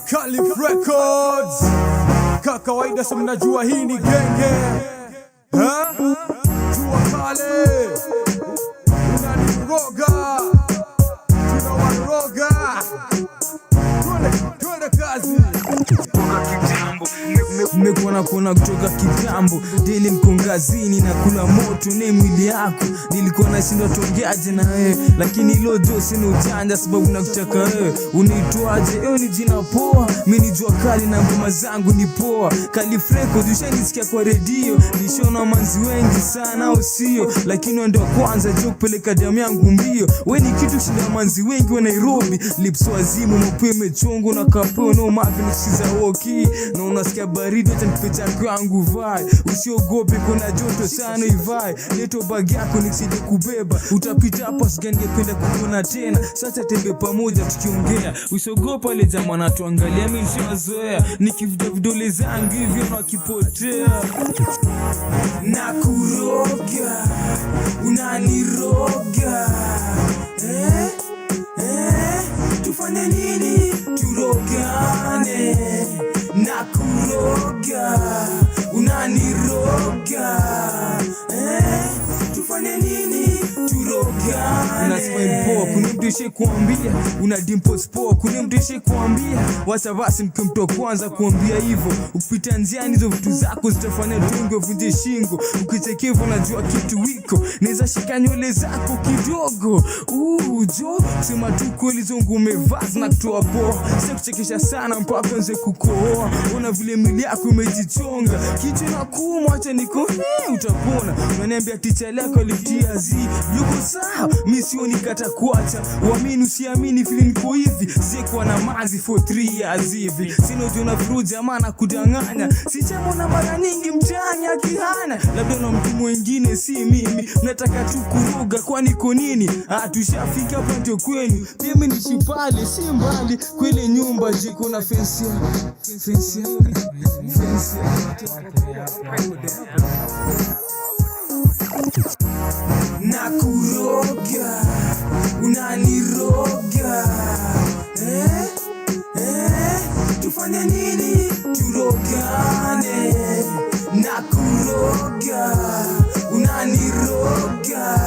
Calif Records. Kawaida sa mnajua hii ni genge. Jua kale unaniroga, tunawaroga. Twende kazi. Mmekuona kuona kutoka kitambo. Dili mkongazini na kula moto ni mwili yako. Nilikuwa nashindwa tuongeaje na wewe, lakini ilo jo sina ujanja sababu nakutaka wewe. Unaitwaje? Ni jina poa. Mimi ni jua kali na ngoma zangu ni poa. Calif Records ushanisikia kwa redio. Nishona manzi wengi sana au sio? Lakini ndio kwanza jo kupeleka damu yangu mbio. Wewe ni kitu shinda manzi wengi wa Nairobi. Lips wazimu mapeme chongo na kapeo no mavi nisikiza woki. Na unasikia baridi hata nipeta kwangu vai. Usiogope kuna joto sana ivai. Leto bag yako nisije kubeba. Utapita hapa singependa kukuona tena. Sasa tembe pamoja tukiongea. Usiogopa ile jamaa anatuangalia mimi nishazoea. Nikivuta vidole zangu hivyo na kipotea. Nakuroga, unaniroga. Tufanye nini? Turogane. Nakuroga, unaniroga. Tufanye nini? Turogane. Unasmile poa, kuna mtu ishe kuambia. Una dimples poa, kuna mtu ishe kuambia. Wacha basi mkimto kwanza kuambia hivyo. Ukipita njiani hizo vitu zako zitafanya tunge uvunje shingo. Ukichekevu najua kitu wiko. Neza shika nywele zako kidogo. Jo, sema tu kweli zongu umevazi na kutoa poa. Sasa kuchekesha sana mpaka nze kukohoa. Ona vile mwili yako umejichonga. Kichwa na kuuma acha niko utapona. Unaniambia ticha lako litia zi. Yuko sawa, mimi sioni kata kuacha. Uamini usiamini vile niko hivi. Sikuwa na mazi for 3 years hivi. Sina ujiona vuru jamaa na kudanganya. Sichamona mara nyingi mtaani akihana. Labda na mtu mwingine si mimi. Mnataka tu kuroga kwa niko nini? Tushafika hapa ndio kwenu. Mimi ni shipale si mbali. Kwele nyumba jiko na fence. Nakuroga, unaniroga. Tufanye nini? Turogane. Nakuroga, unaniroga.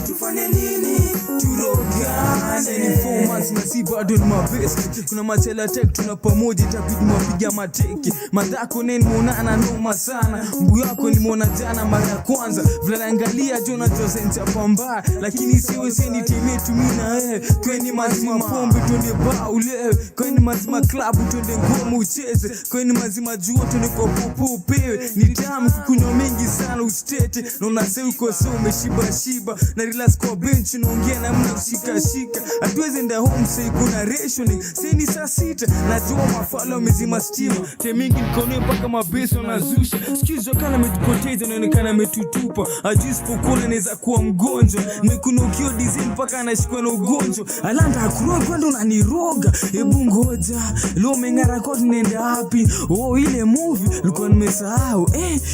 Tufanye nini? Turogane. Ni 4 months na si bado ni mabest. Kuna machela tek tuna pamoja itabidi mapiga mateki. Madhako neni muonana noma sana. Mbu yako nimeona jana mara ya kwanza. Vila naangalia jona josencha pamba. Lakini siwe seni temetu mina kweni mazima pombe tuende ba ulewe. Kweni mazima klabu tuende ngoma ucheze. Kweni mazima juo tuende kwa popo upewe. Ni tamu kukunywa mengi sana usitete. Na unase uko so umeshiba. Na relax kwa bench unaongea na mna kushika. Hatuwezi enda home say kuna rationing. Seni saa 6 najua mafala wamezima stima. Temingi nikone mpaka mabeso na zusha. Sikizwa kana metupoteza naonekana metutupa. Ajui sipokola neza kuwa mgonjwa. Nimekunukio design mpaka anashikwa na ugonjwa. Alanda hakuroga kwanda unaniroga. Ebu ngoja leo mengara kwa tunaenda hapi. Ile movie likuwa nimesahau.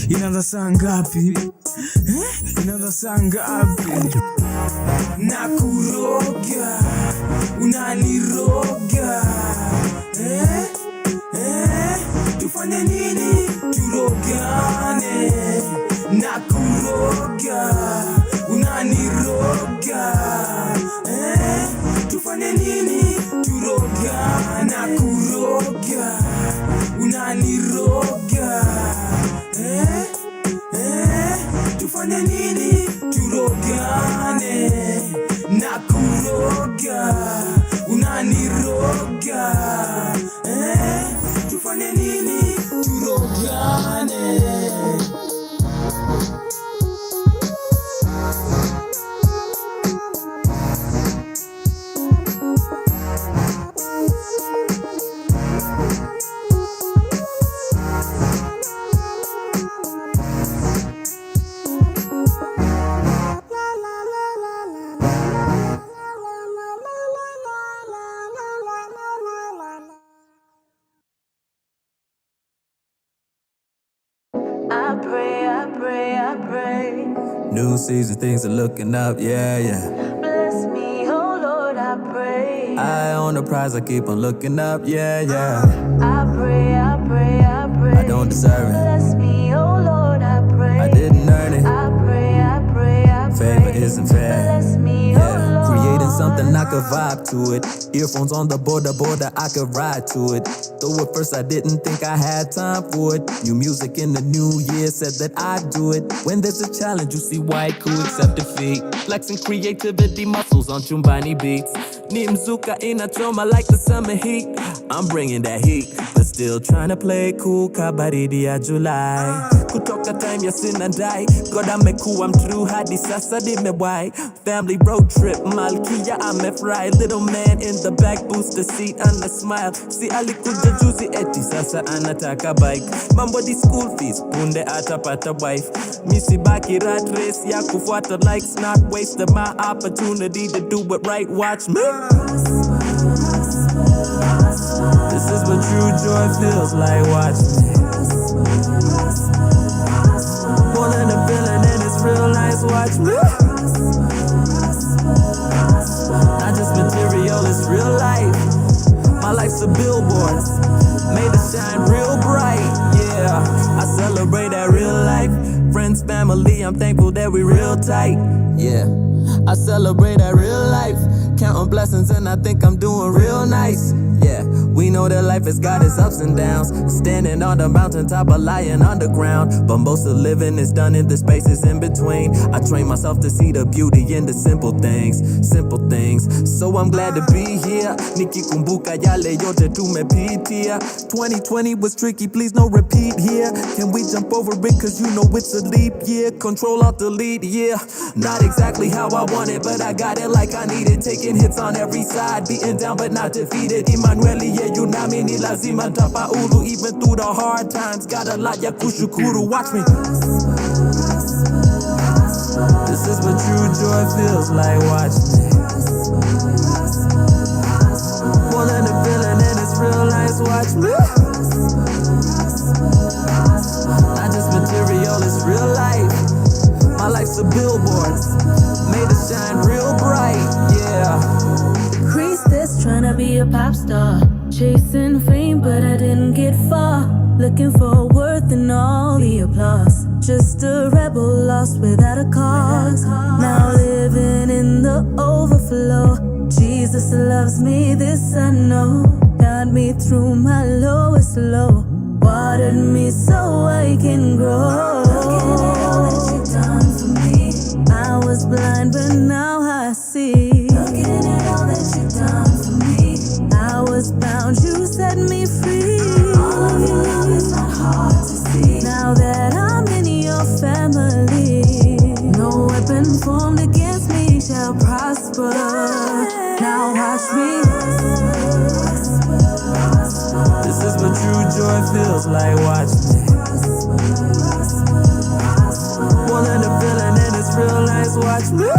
Inaanza saa ngapi? Inaanza saa ngapi? Nakuroga, unaniroga. Tufanye nini? Turogane. Nakuroga, unaniroga. Tufanye nini? Turogane. Nakuroga, unaniroga. Tufanye nini? Turogane. Nakuroga, unaniroga. Tufanye nini? Turogane. I pray. New season, things are looking up, yeah. Bless me, oh Lord, I pray. I on the prize, I keep on looking up, yeah, yeah. I pray, I pray, I pray. I don't deserve it. Bless me, oh Lord, I pray. I didn't earn it. I pray, I pray, I pray. Favor isn't fair. Bless me, Yeah, oh Lord. creating something I could vibe to it. Earphones on the border, I could ride to it. Though at first I didn't think I had time for it. New music in the new year said that I'd do it. When there's a challenge, you see why cool accept defeat. Flexing creativity muscles on Chumbani beats. Ni mzuka inachoma like the summer heat. I'm bringing that heat, but still trying to play cool kabaridi ya July. Kutoka time ya sinandai, God amekuwa mtrue hadi sasa nimewai. Family road trip, Malkia amefry. Little man in the back booster seat and a smile. Si alikuja juzi eti sasa anataka bike. Mambo di school fees, punde atapata wife. Misi baki rat race ya kufuata likes, not wasting my opportunity to do it right. Watch me. This is what true joy feels like. Watch me. More than a feeling and it's real nice. Watch me. Not just material, it's real life. My life's a billboard, made to shine real bright. Yeah, I celebrate that real life. Friends, family, I'm thankful that we real tight. Yeah, I celebrate that real life. Counting blessings and I think I'm doing real nice. Yeah, we know that life has got its ups and downs. Standing on the mountaintop or lying underground. But most of living is done in the spaces in between. I train myself to see the beauty in the simple things. Simple things. So I'm glad to be here. Nikikumbuka yale yote tumepitia. 2020 was tricky, please no repeat here. Can we jump over it cause you know it's a leap year. Control alt delete, yeah. Not exactly how I want it, but I got it like I need it. Taking hits on every side, beaten down but not defeated. Emanueli, yeah, you nami ni lazima tafaulu. Even through the hard times, got a lot ya kushukuru. Watch me. This is what true joy feels like. Watch me. More than a feeling and it's real nice. Watch me. Not just material, it's real life. My life's a billboard, made to shine real bright. Yeah. Priestess tryna be a pop star, chasing fame but I didn't get far. Looking for worth in all the applause. Just a rebel lost without a cause. Now living in the overflow. Jesus loves me, this I know. Got me through my lowest low. Watered me so I can grow. Looking at all that you've done for me. I was blind but now I see. Looking at all that you've done for me. I was bound, you set me free. All of your love is not hard to see. Now that I'm in your family, no weapon formed against me shall prosper. Now watch me. This is what true joy feels like. Watch me. More than a feeling and it's real nice. Watch me.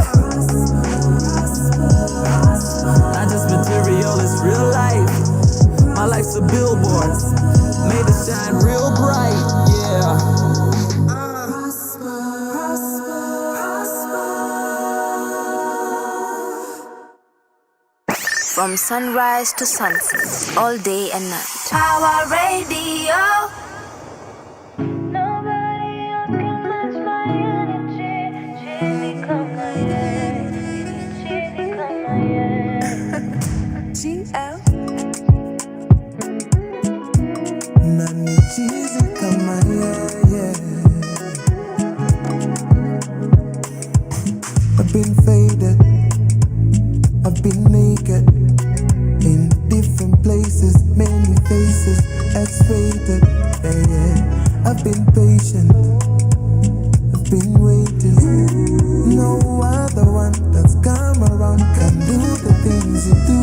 Not just material, it's real life. My life's a billboard, made to shine real bright. Yeah. From sunrise to sunset, all day and night. Pawa Radio. Nani cheesy kama yeah. I've been faded, I've been naked, in different places, many faces, X-rated, yeah. I've been patient, I've been waiting. No other one that's come around can do the things you do.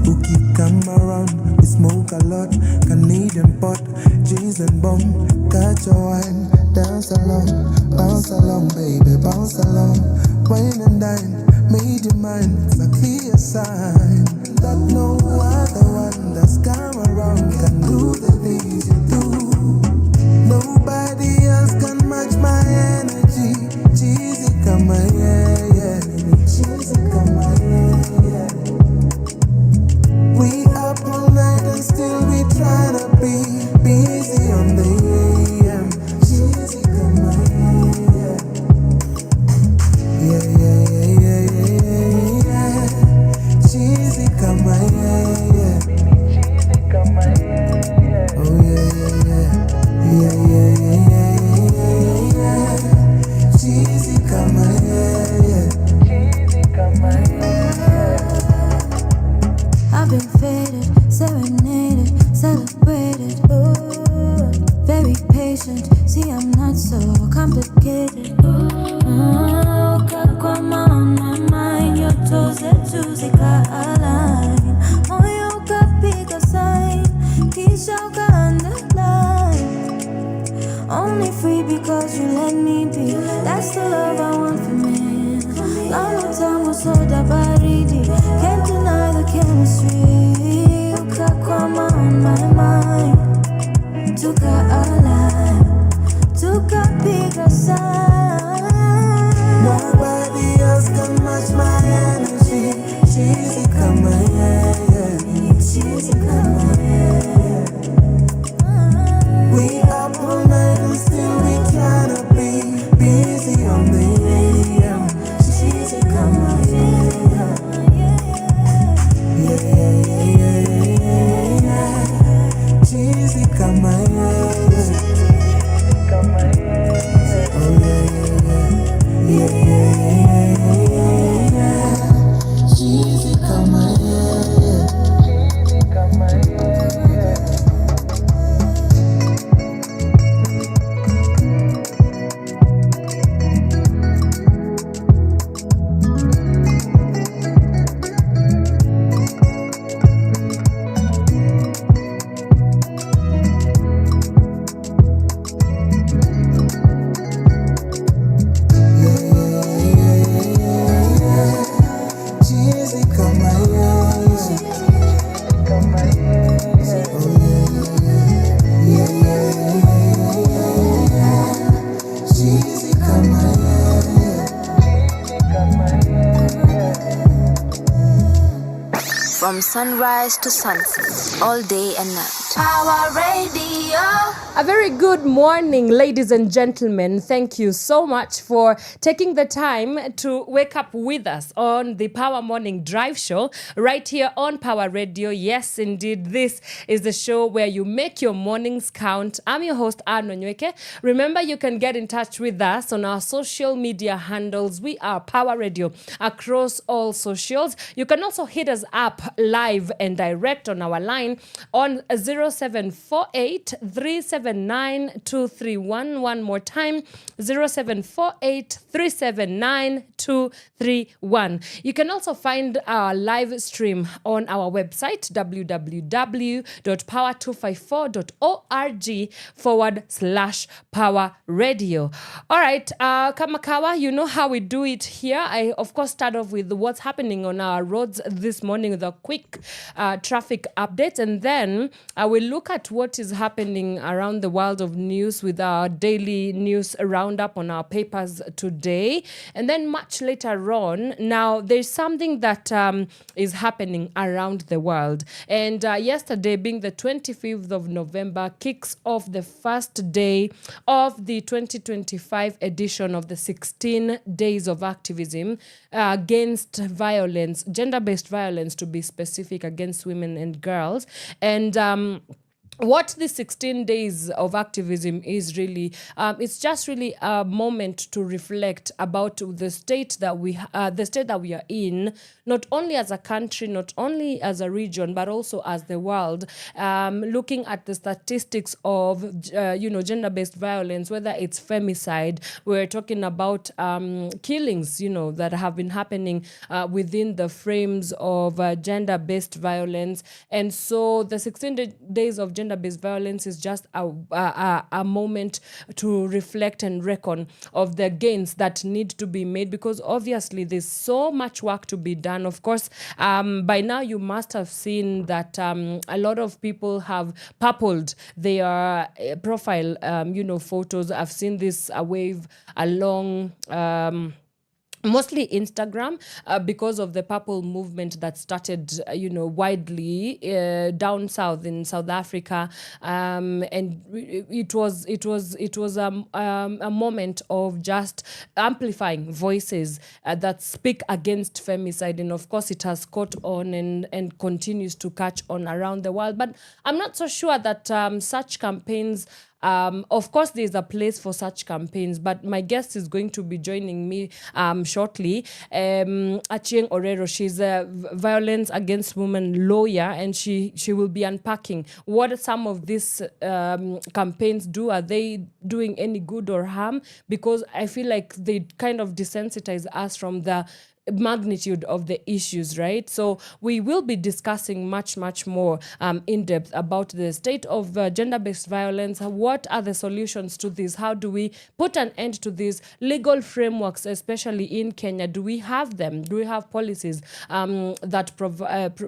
Who keep come around, we smoke a lot, Canadian pot, G's and bomb. Catch your wine, dance along, baby, bounce along. Wine and dine, made your mind, it's a clear sign that no other one that's come around can do the things you do. Nobody else can match my energy. Cheesy come on, yeah. Cheesy come on, yeah. We align. Moyo ukapiga sign, kisha uka underline. Only free because you let me be. That's the love I want for me. Long time was so baridi. Can't deny the chemistry. Ukakwama on my mind. Tukapiga sign. Nobody else can match my energy. Cheesy kama yeah. Cheesy kama yeah. We up all night and still we cannot be busy on the AM. Cheesy kama yeah. Cheesy kama yeah. Oh yeah. Cheesy kama yeah. Cheesy kama yeah. Cheesy kama From sunrise to sunset, all day and night. Power Radio. A very good morning, ladies and gentlemen. Thank you so much for taking the time to wake up with us on the Power Morning Drive Show right here on Power Radio. Yes, indeed, this is the show where you make your mornings count. I'm your host, Wanyoike. Remember, you can get in touch with us on our social media handles. We are Power Radio across all socials. You can also hit us up live and direct on our line on 0748 379 231. One more time, 0748 379 231. You can also find our live stream on our website, www.power254.org/Power Radio. All right, Kamakawa, you know how we do it here. I, of course, start off with what's happening on our roads this morning with a quick traffic update, and then I will look at what is happening around the world of news with our daily news roundup on our papers today. And then much later on, now there's something that is happening around the world. And yesterday, being the 25th of November, kicks off the first day of the 2025 edition of the 16 Days of Activism against violence, gender-based violence to be specific, against women and girls. And what the 16 days of activism is really, it's just really a moment to reflect about the state that we are in, not only as a country, not only as a region, but also as the world. Looking at the statistics of, gender-based violence, whether it's femicide, we're talking about killings, that have been happening within the frames of gender-based violence. And so the 16 days of gender-based violence is just a moment to reflect and reckon of the gains that need to be made, because obviously there's so much work to be done. Of course, by now you must have seen that a lot of people have purpled their profile, photos. I've seen this wave along mostly Instagram, because of the purple movement that started, widely down south in South Africa, and it was a moment of just amplifying voices that speak against femicide, and of course it has caught on and continues to catch on around the world. But I'm not so sure that such campaigns. Of course, there's a place for such campaigns, but my guest is going to be joining me shortly. Achieng Orero, she's a violence against women lawyer, and she will be unpacking what some of these campaigns do. Are they doing any good or harm? Because I feel like they kind of desensitize us from the magnitude of the issues, right? So we will be discussing much more in depth about the state of gender-based violence. What are the solutions to this? How do we put an end to these legal frameworks, especially in Kenya? Do we have them? Do we have policies that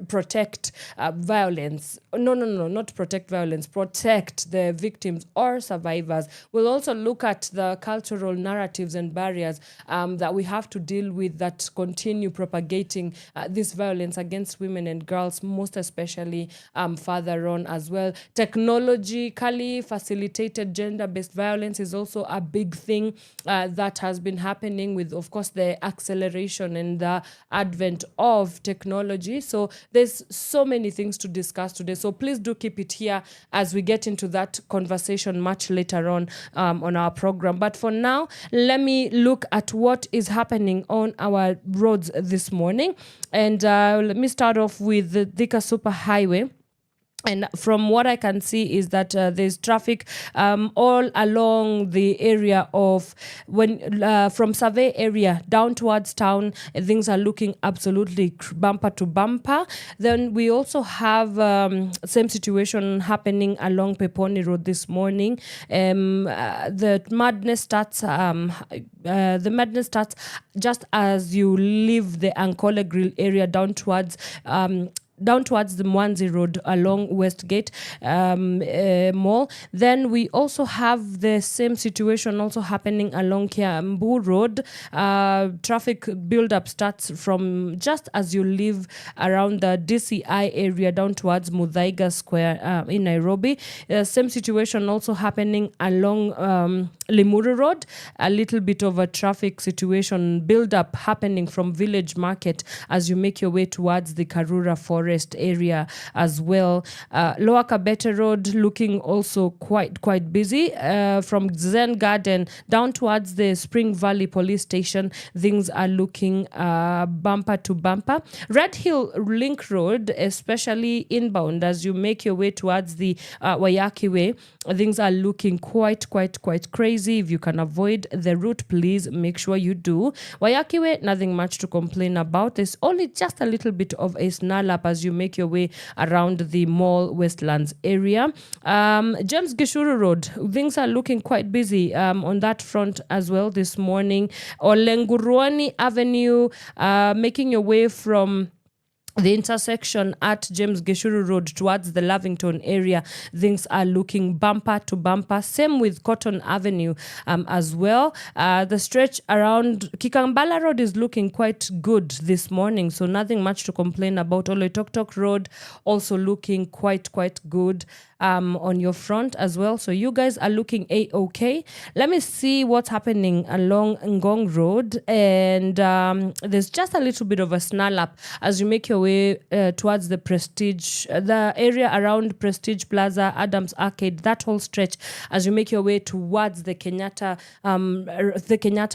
protect violence? No, not protect violence, protect the victims or survivors. We'll also look at the cultural narratives and barriers that we have to deal with that continue propagating this violence against women and girls, most especially further on as well. Technologically facilitated gender-based violence is also a big thing that has been happening with, of course, the acceleration and the advent of technology. So there's so many things to discuss today. So please do keep it here as we get into that conversation much later on our program. But for now, let me look at what is happening on our roads this morning. And let me start off with the Thika Super Highway. And from what I can see is that there's traffic all along the area of from Survey area down towards town. Things are looking absolutely bumper to bumper. Then we also have same situation happening along Peponi Road this morning. The madness starts. The madness starts just as you leave the Ankole Grill area down towards the Mwanzi Road along Westgate Mall. Then we also have the same situation also happening along Kiambu Road. Traffic build-up starts from just as you leave around the DCI area down towards Muthaiga Square in Nairobi. Same situation also happening along Limuru Road. A little bit of a traffic situation build-up happening from Village Market as you make your way towards the Karura Forest area as well. Lower Kabete Road looking also quite busy. From Zen Garden down towards the Spring Valley Police Station, things are looking bumper to bumper. Red Hill Link Road, especially inbound as you make your way towards the Wanyoike Way, things are looking quite crazy. If you can avoid the route, please make sure you do. Wanyoike Way, nothing much to complain about. There's only just a little bit of a snarl up as you make your way around the Mall Westlands area. James Gishuru Road, things are looking quite busy on that front as well this morning. Olenguruani Avenue, making your way from the intersection at James Gishuru Road towards the Lavington area, things are looking bumper to bumper. Same with Cotton Avenue as well. The stretch around Kikambala Road is looking quite good this morning, so nothing much to complain about. Oloitoktok Road also looking quite good on your front as well. So you guys are looking A-okay. Let me see what's happening along Ngong Road. And there's just a little bit of a snarl up as you make your way towards the Prestige, the area around Prestige Plaza, Adams Arcade, that whole stretch as you make your way towards the Kenyatta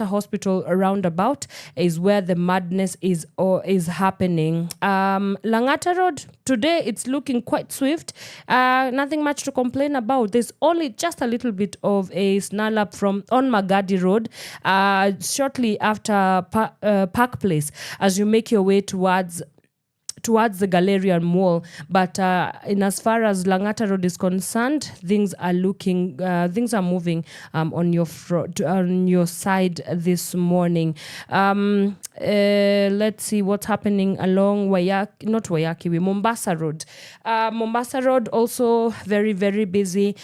Hospital roundabout is where the madness is happening. Langata Road, today it's looking quite swift. Nothing much to complain about. There's only just a little bit of a snarl up on Magadi Road shortly after Park Place as you make your way towards the Galerian Mall. But in as far as Langata Road is concerned, things are moving on your side this morning. Let's see what's happening along Mombasa Road. Mombasa Road also very busy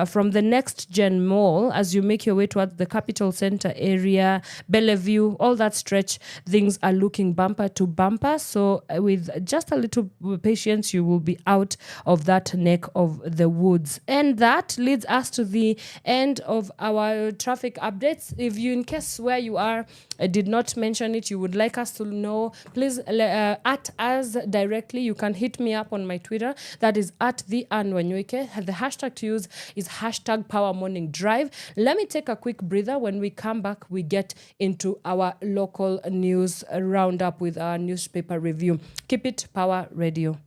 from the Next Gen Mall as you make your way towards the Capital Center area, Bellevue, all that stretch, things are looking bumper to bumper. So with just a little patience, you will be out of that neck of the woods. And that leads us to the end of our traffic updates. If you, in case where you are, did not mention it, you would like us to know, please at us directly. You can hit me up on my Twitter. That is at the Wanyoike. The hashtag to use is hashtag Power Morning Drive. Let me take a quick breather. When we come back, we get into our local news roundup with our newspaper review. Keep it Power Radio.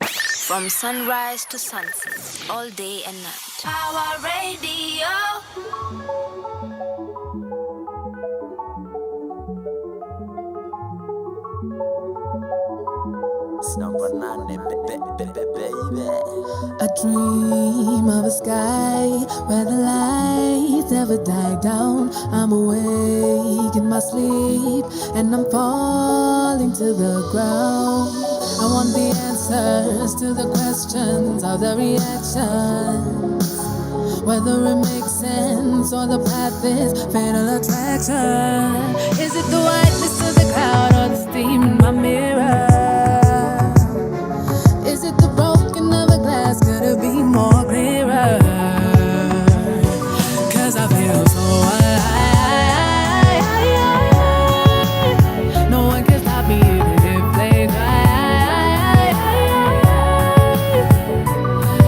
From sunrise to sunset, all day and night. Power Radio. I dream of a sky where the lights never die down. I'm awake in my sleep and I'm falling to the ground. I want the answers to the questions of the reactions, whether it makes sense or the path is fatal attraction. Is it the whiteness of the cloud or the steam in my mirror? Is it the broken of a glass? Could it be more clearer? 'Cause I feel so alive. No one can stop me even if they try.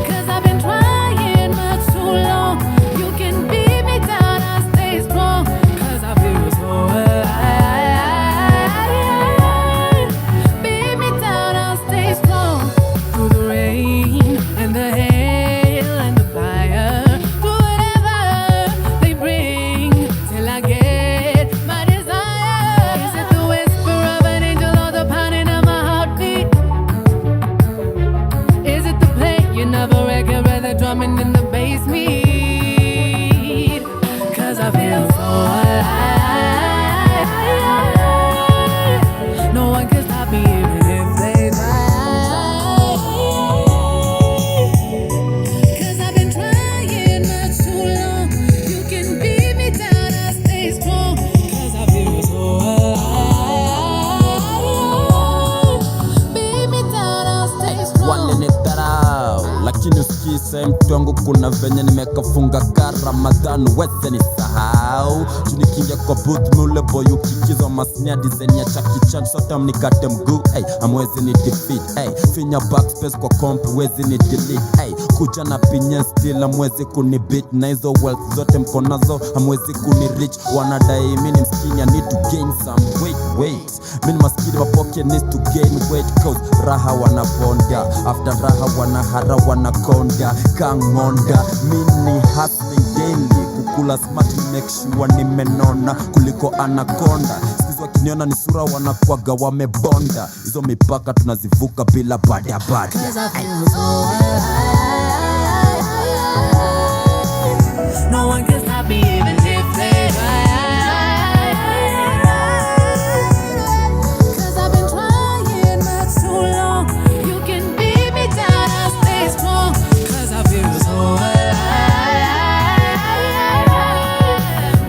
'Cause I've been trying much too long. You can beat me down, I'll stay strong. 'Cause I feel so alive. Beat me down, I'll stay strong. Through the rain and the hail and the fire, through whatever they bring, till I get my desire. Is it the whisper of an angel or the pounding of my heartbeat? Is it the playing of a record where the drumming and the bass meet? 'Cause I feel so alive. No one can stop me even if they try. 'Cause I've been trying much too long. You can beat me down, I'll stay strong. 'Cause I feel so alive. Beat me down, I'll stay strong. Wananidharau lakini usikise mtu wangu, kuna venye nimekafunga ka Ramadhan, weze ni sahau tunikingia kwa booth mule boy ukikizwa masnia design ya Jackie Chan, sotam nikate mguu, amwezi ni defeat, finya backspace kwa comp wezi ni delete, kuja na pinya still amwezi kuni beat, na hizo wealth zote mkonazo amwezi kuni reach. Wanadai mini mskini, I need to gain some weight. Mini maskini mapocket needs to gain weight, cause raha wanabonda, after raha wanahara wanakonda kangonda. Mini hustling daily, kukula smart make sure nimenona kuliko anakonda. Sikizi wakiniona ni sura wanakuaga wamebonda, hizo mipaka tunazivuka bila bada. 'Cause I feel so alive. No one can stop me even if they try. 'Cause I've been trying much too long. You can beat me down, I'll stay strong. 'Cause I feel so alive.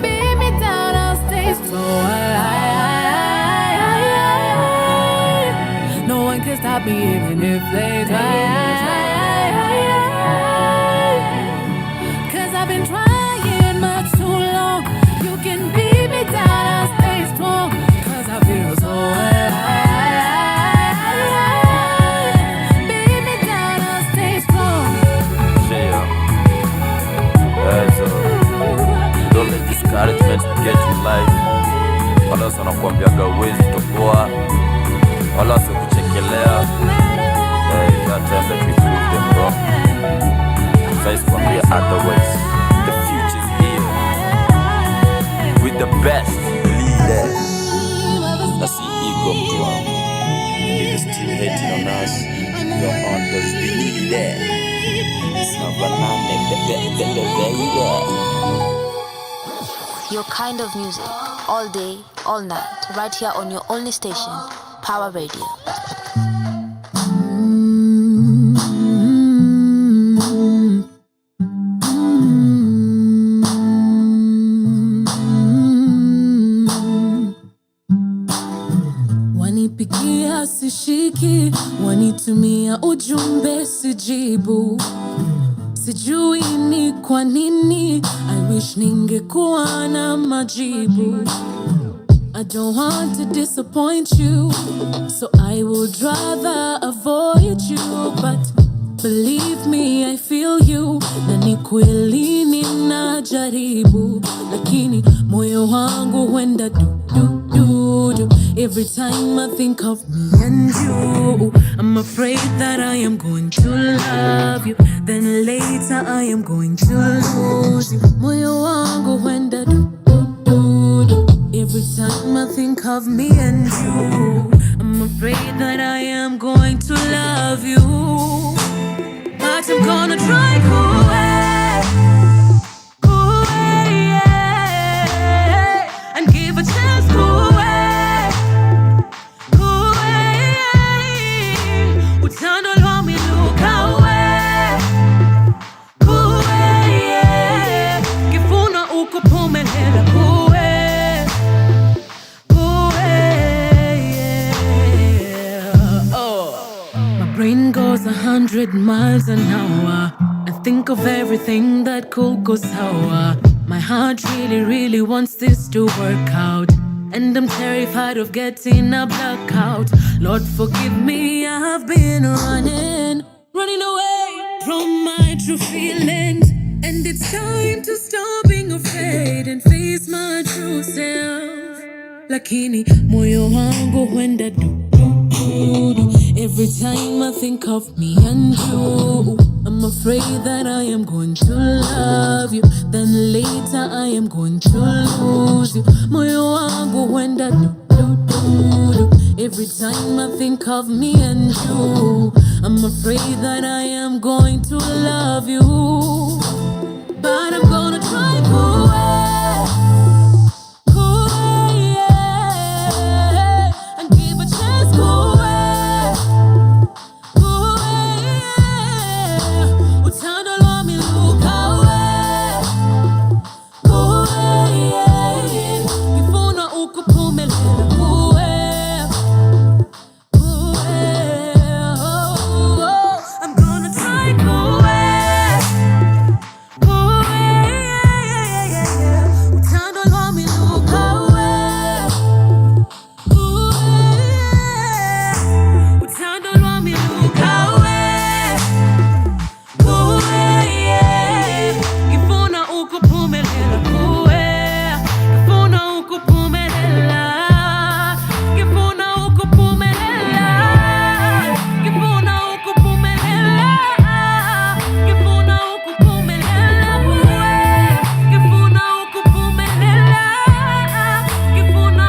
Beat me down, I'll stay strong. No one can stop me even if they try. 'Cause I've been trying much too long. You can beat me down, I'll stay strong. 'Cause I feel so alive. Beat me down, I'll stay strong. Don't let discouragement get in life. Wala wanakuambiaga uwezi toboa, wala wasikuchekelea. That time that we prove them wrong. Size from here otherwise. The future's here. With the best leader. That's the ego mtu wangu. If you're still hating on us, go on, cause we need that. It's not banana, baby. Your kind of music, all day, all night, right here on your only station, Pawa Radio. Wanipigia sishiki, wanitumia ujumbe sijibu. Sijui ni kwa nini, I wish ningekuwa na majibu. I don't want to disappoint you, so I would rather avoid you. But believe me, I feel you, na ni kweli ninajaribu. Lakini moyo wangu huenda du. Every time I think of me and you, I'm afraid that I am going to love you, then later I am going to lose you. Moyo wangu huenda du. Every time I think of me and you, I'm I'm afraid that I am going to love you, but I'm gonna try. And give a chance. Utando lwa miluka Kifuna ukuphumelela My brain goes 100 miles an hour. I think of everything that could go sour. My heart really wants this to work out, and I'm terrified of getting a blackout. Lord forgive me, I have been running away from my true feelings, and it's time to stop being afraid and face my true self. Lakini moyo wangu huenda du. Every time I think of me and you, I'm afraid that I am going to love you, then later I am going to lose you. Moyo wangu huenda du. Every time I think of me and you, I'm afraid that I am going to love you, but I'm gonna try. And give a chance. Utando lwa miluka Kifuna ukuphumelela I'm gonna try. Utando lwa miluka Utando lwa miluka Kifuna ukuphumelela Kifuna ukuphumelela Kifuna ukuphumelela Kifuna ukuphumelela Kifuna ukuphumelela Kifuna ukuphumelela Kifuna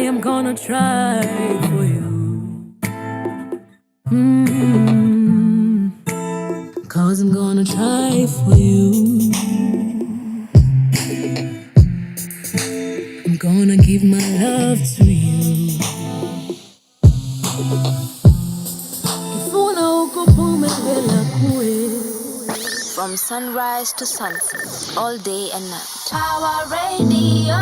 I'm gonna try for you. 'Cause I'm gonna try for you. I'm gonna give my love to you. From sunrise to sunset, all day and night. Power Radio.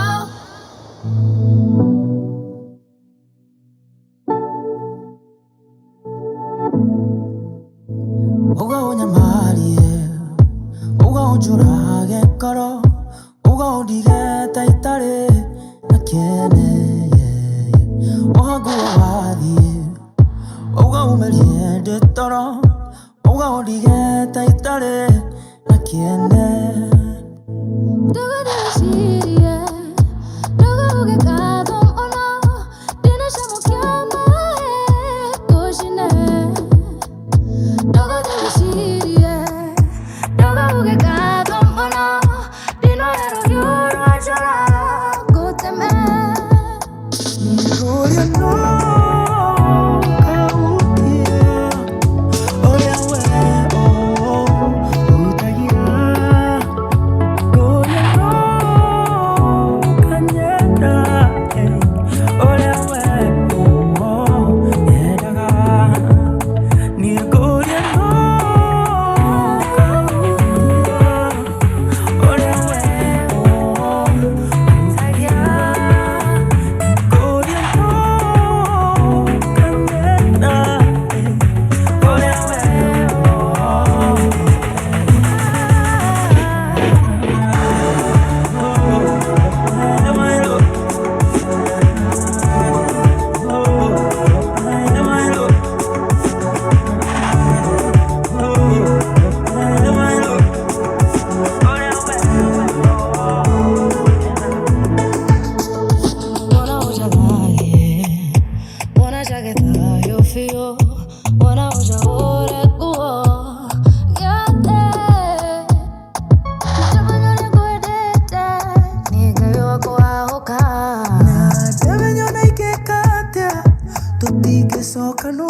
Oga onyamalie, oga onjurage koro, oga ondige taitare na kene oga guwathie, oga umelie ndetoro, oga ondige taitare na kene. tupige soka no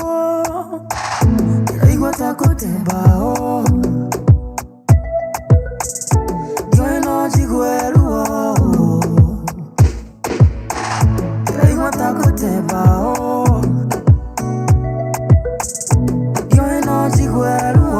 Igwa takotemba oh Yoino jigueru oh Igwa takotemba oh Yoino jigueru oh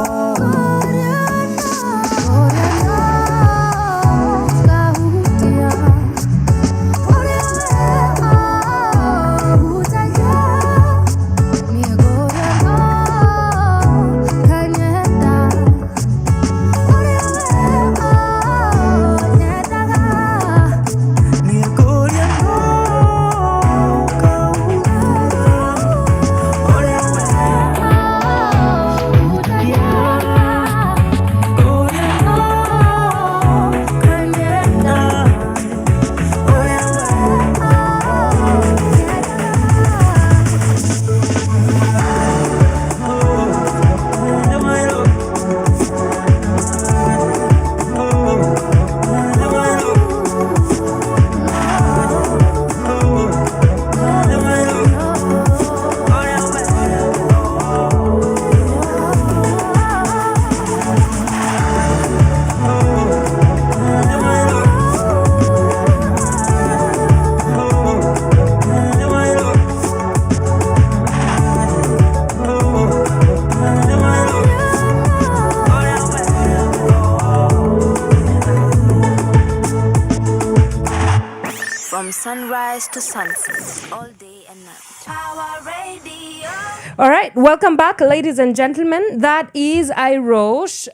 From sunrise to sunset, all day and night. Power Radio. All right, welcome back, ladies and gentlemen. That is Irosh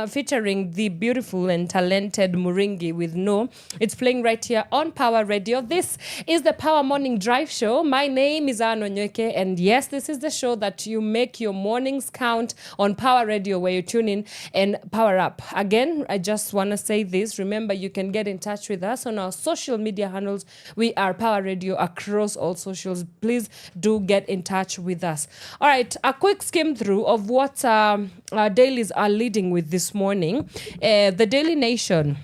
featuring the beautiful and talented Muringi with No. It's playing right here on Power Radio. This is the Power Morning Drive Show. My name is Wanyoike, and yes, this is the show that you make your mornings count on Power Radio, where you tune in and power up. Again, I just want to say this. Remember, you can get in touch with us on our social media handles. We are Power Radio across all socials. Please do get in touch with us. All right, a quick skim through of what our dailies are leading with this morning. The Daily Nation.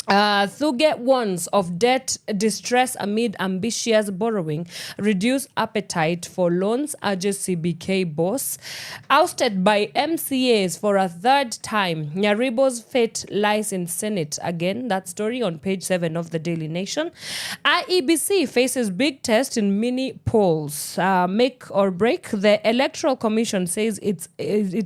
Thuge warns of debt distress amid ambitious borrowing. Reduce appetite for loans, urges CBK boss. Ousted by MCAs for a third time. Nyaribo's fate lies in Senate again. That story on page 7 of the Daily Nation. IEBC faces big test in mini polls. Make or break. The Electoral Commission says it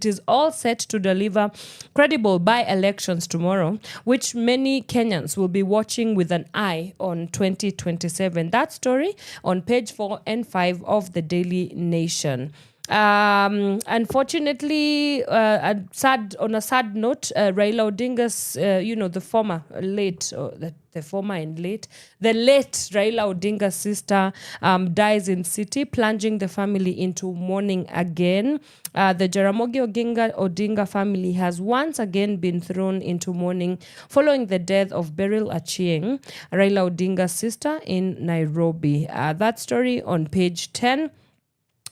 is all set to deliver credible by-elections tomorrow, which many Kenyans will be watching with an eye on 2027. That story on page 4 and 5 of the Daily Nation. Unfortunately, on a sad note, Raila Odinga's, the former late, the former and late, the late Raila Odinga's sister dies in city, plunging the family into mourning again. The Jaramogi Odinga family has once again been thrown into mourning following the death of Beryl Achieng, Raila Odinga's sister, in Nairobi. That story on page 10.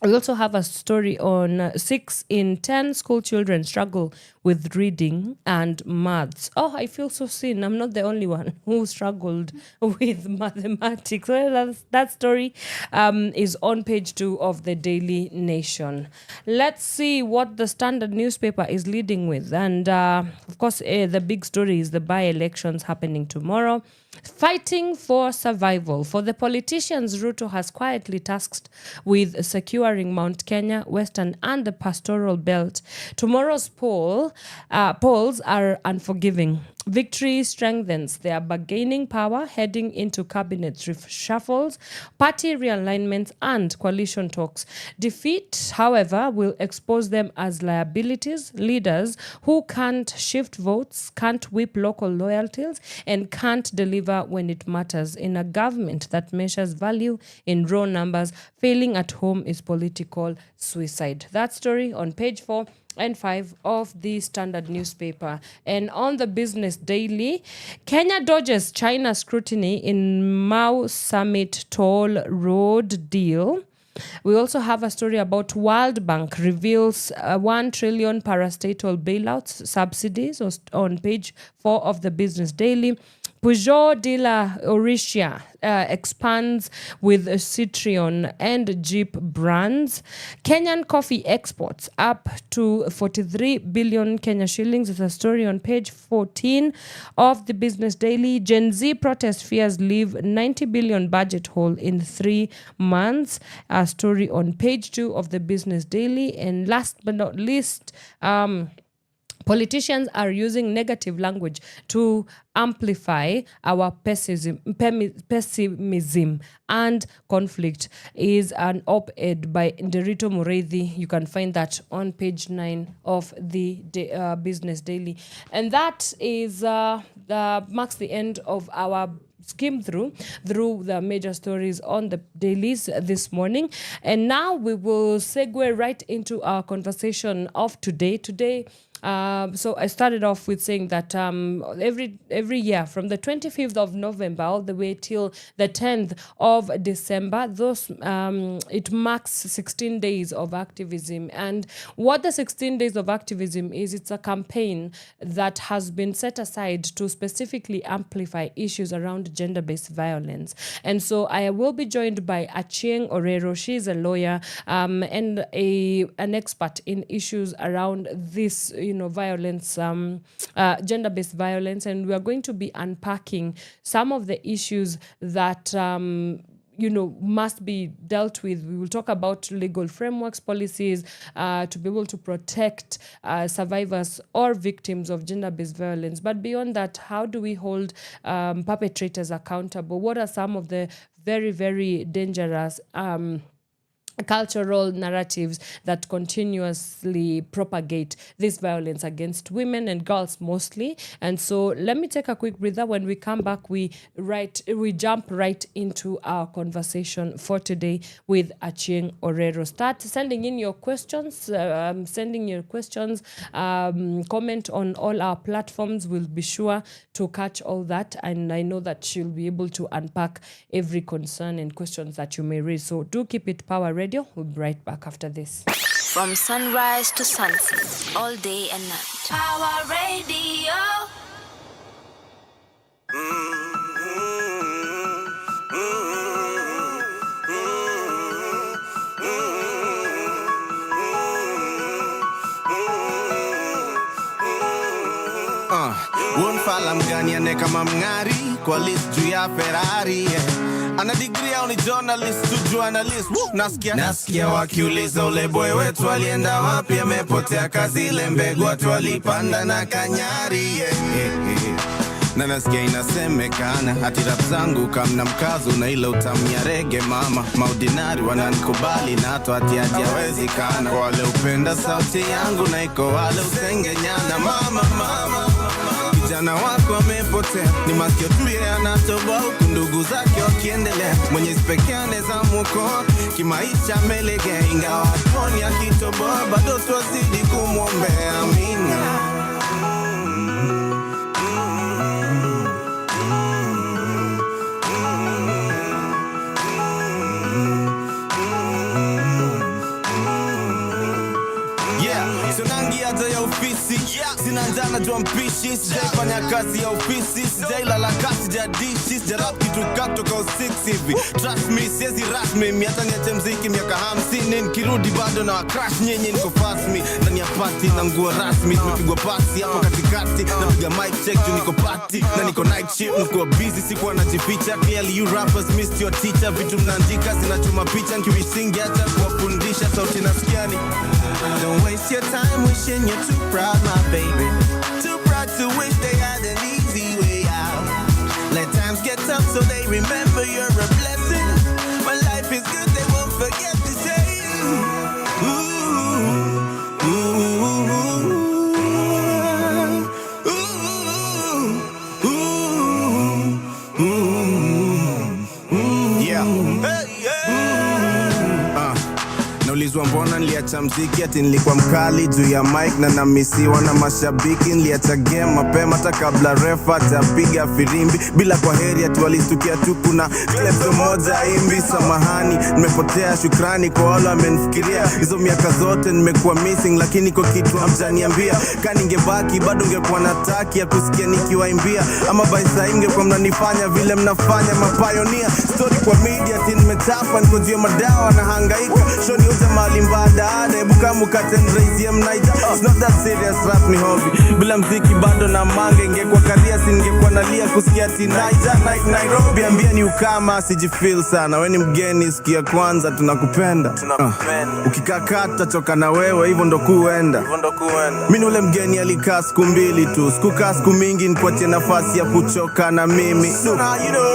We also have a story on 6 in 10 school children struggle with reading and maths. Oh, I feel so seen. I'm not the only one who struggled with mathematics. Well, that story is on page 2 of the Daily Nation. Let's see what the Standard newspaper is leading with. And of course, the big story is the by-elections happening tomorrow. Fighting for survival. For the politicians, Ruto has quietly tasked with securing Mount Kenya, Western and the Pastoral Belt. Tomorrow's polls are unforgiving. Victory strengthens their bargaining power heading into cabinet reshuffles, party realignments, and coalition talks. Defeat, however, will expose them as liabilities, leaders who can't shift votes, can't whip local loyalties, and can't deliver when it matters. In a government that measures value in raw numbers, failing at home is political suicide. That story on page 4 and 5 of the Standard newspaper. And on the Business Daily, Kenya dodges China scrutiny in Mau Summit toll road deal. We also have a story about World Bank reveals 1 trillion parastatal bailouts subsidies on page 4 of the Business Daily. Peugeot dealer Orisha expands with Citroen and Jeep brands. Kenyan coffee exports up to 43 billion Kenya shillings. It's a story on page 14 of the Business Daily. Gen Z protest fears leave 90 billion budget hole in 3 months. A story on page 2 of the Business Daily. And last but not least, politicians are using negative language to amplify our pessimism and conflict is an op-ed by Nderito Mureithi. You can find that on page 9 of the Business Daily. And that is marks the end of our skim through the major stories on the dailies this morning. And now we will segue right into our conversation of today. So I started off with saying that every year from the 25th of November all the way till the 10th of December, it marks 16 days of activism. And what the 16 days of activism is, it's a campaign that has been set aside to specifically amplify issues around gender-based violence. And so I will be joined by Achieng Orero. She's a lawyer and an expert in issues around this, violence, gender-based violence, and we are going to be unpacking some of the issues that must be dealt with. We will talk about legal frameworks, policies to be able to protect survivors or victims of gender-based violence. But beyond that, how do we hold perpetrators accountable? What are some of the very, very dangerous cultural narratives that continuously propagate this violence against women and girls mostly? And so let me take a quick breather. When we come back, we jump right into our conversation for today with Achieng Orero. Start sending in your questions, comment on all our platforms. We'll be sure to catch all that, and I know that she'll be able to unpack every concern and questions that you may raise. So do keep it Power Radio. We'll be right back after this. From sunrise to sunset, all day and night. Power Radio. Wonfala mganiane kama mng'ari kwa list juu ya Ferrari, ana degree au ni journalist tu journalist. Nasikia wakiuliza ule boy wetu alienda wapi, amepotea kazi, ile mbegu watu walipanda na kanyari, Na nasikia inasemekana hati rap zangu kamna mkazo na ile utamia rege mama. Maudinari wananikubali na hata hati hawezekana. Kwa wale upenda sauti yangu na iko wale usengenyana. Mama kijana wako amepotea, ni masikio tu yeye anatoboa, huku ndugu zake wakiendelea. Mwenyezi pekee anaweza muokoa, kimaisha amelegea, ingawa hatuoni akitoboa, bado twazidi kumwombea. Amina. Ya ofisi, sina njana jua mpishi, sijaifanya kazi ya ofisi, sijailala kasi, sijadishi, sijarap kitu katoka o6 hivi. Trust me, siezi rasmi, miata niache mziki miaka 50, nikirudi bado na crash nyenye niko fast me. Ndani ya party na nguo rasmi, tumepigwa pasi hapo katikati, napiga mic check juu niko party, na niko night shift, niko busy, sikuwa najificha. Clearly you rappers missed your teacher, vitu mnaandika zinachuma picha, nkiwisingi hata kuwafundisha, sauti nasikiani. Don't waste your time wishing you're too proud, my baby. Too proud to wish they had an easy way out. Let times get tough so they remember you're a blessing. When life is good, they won't forget to say, ooh, ooh, ooh, ooh, ooh, ooh, yeah. Hey, yeah. Naulizwa mbona niliacha mziki, ati nilikuwa mkali juu ya mic na namisiwa na mashabiki. Niliacha game mapema hata kabla refa atapiga firimbi. Bila kwa heri ati walistukia tu kuna clip moja imbi. Samahani nimepotea, shukrani kwa wale wamenifikiria. Hizo miaka zote nimekuwa missing, lakini kwa kitu hamjaniambia. Kani ningebaki bado ungekuwa nataki ya kusikia nikiwaimbia. Ama by saa ingekuwa mnanifanya vile mnafanya mapioneer. Story kwa media ati nimetapa niko juu ya madawa na hangaika. Show ni yote mali mbada. Hebu kama ukate raise mnaita. It's not that serious, rap ni hobby. Bila mziki bado na manga. Ingekuwa career singekuwa nalia kusikia ati Nairobi. Ambia ni ukama sijifeel sana. Wewe ni mgeni sikia kwanza tunakupenda. Ukikakata choka na wewe hivyo ndo kuenda. Mimi ule mgeni alikaa siku 2 tu. Sikukaa siku mingi nikuachie nafasi ya kuchoka na mimi. So now you know.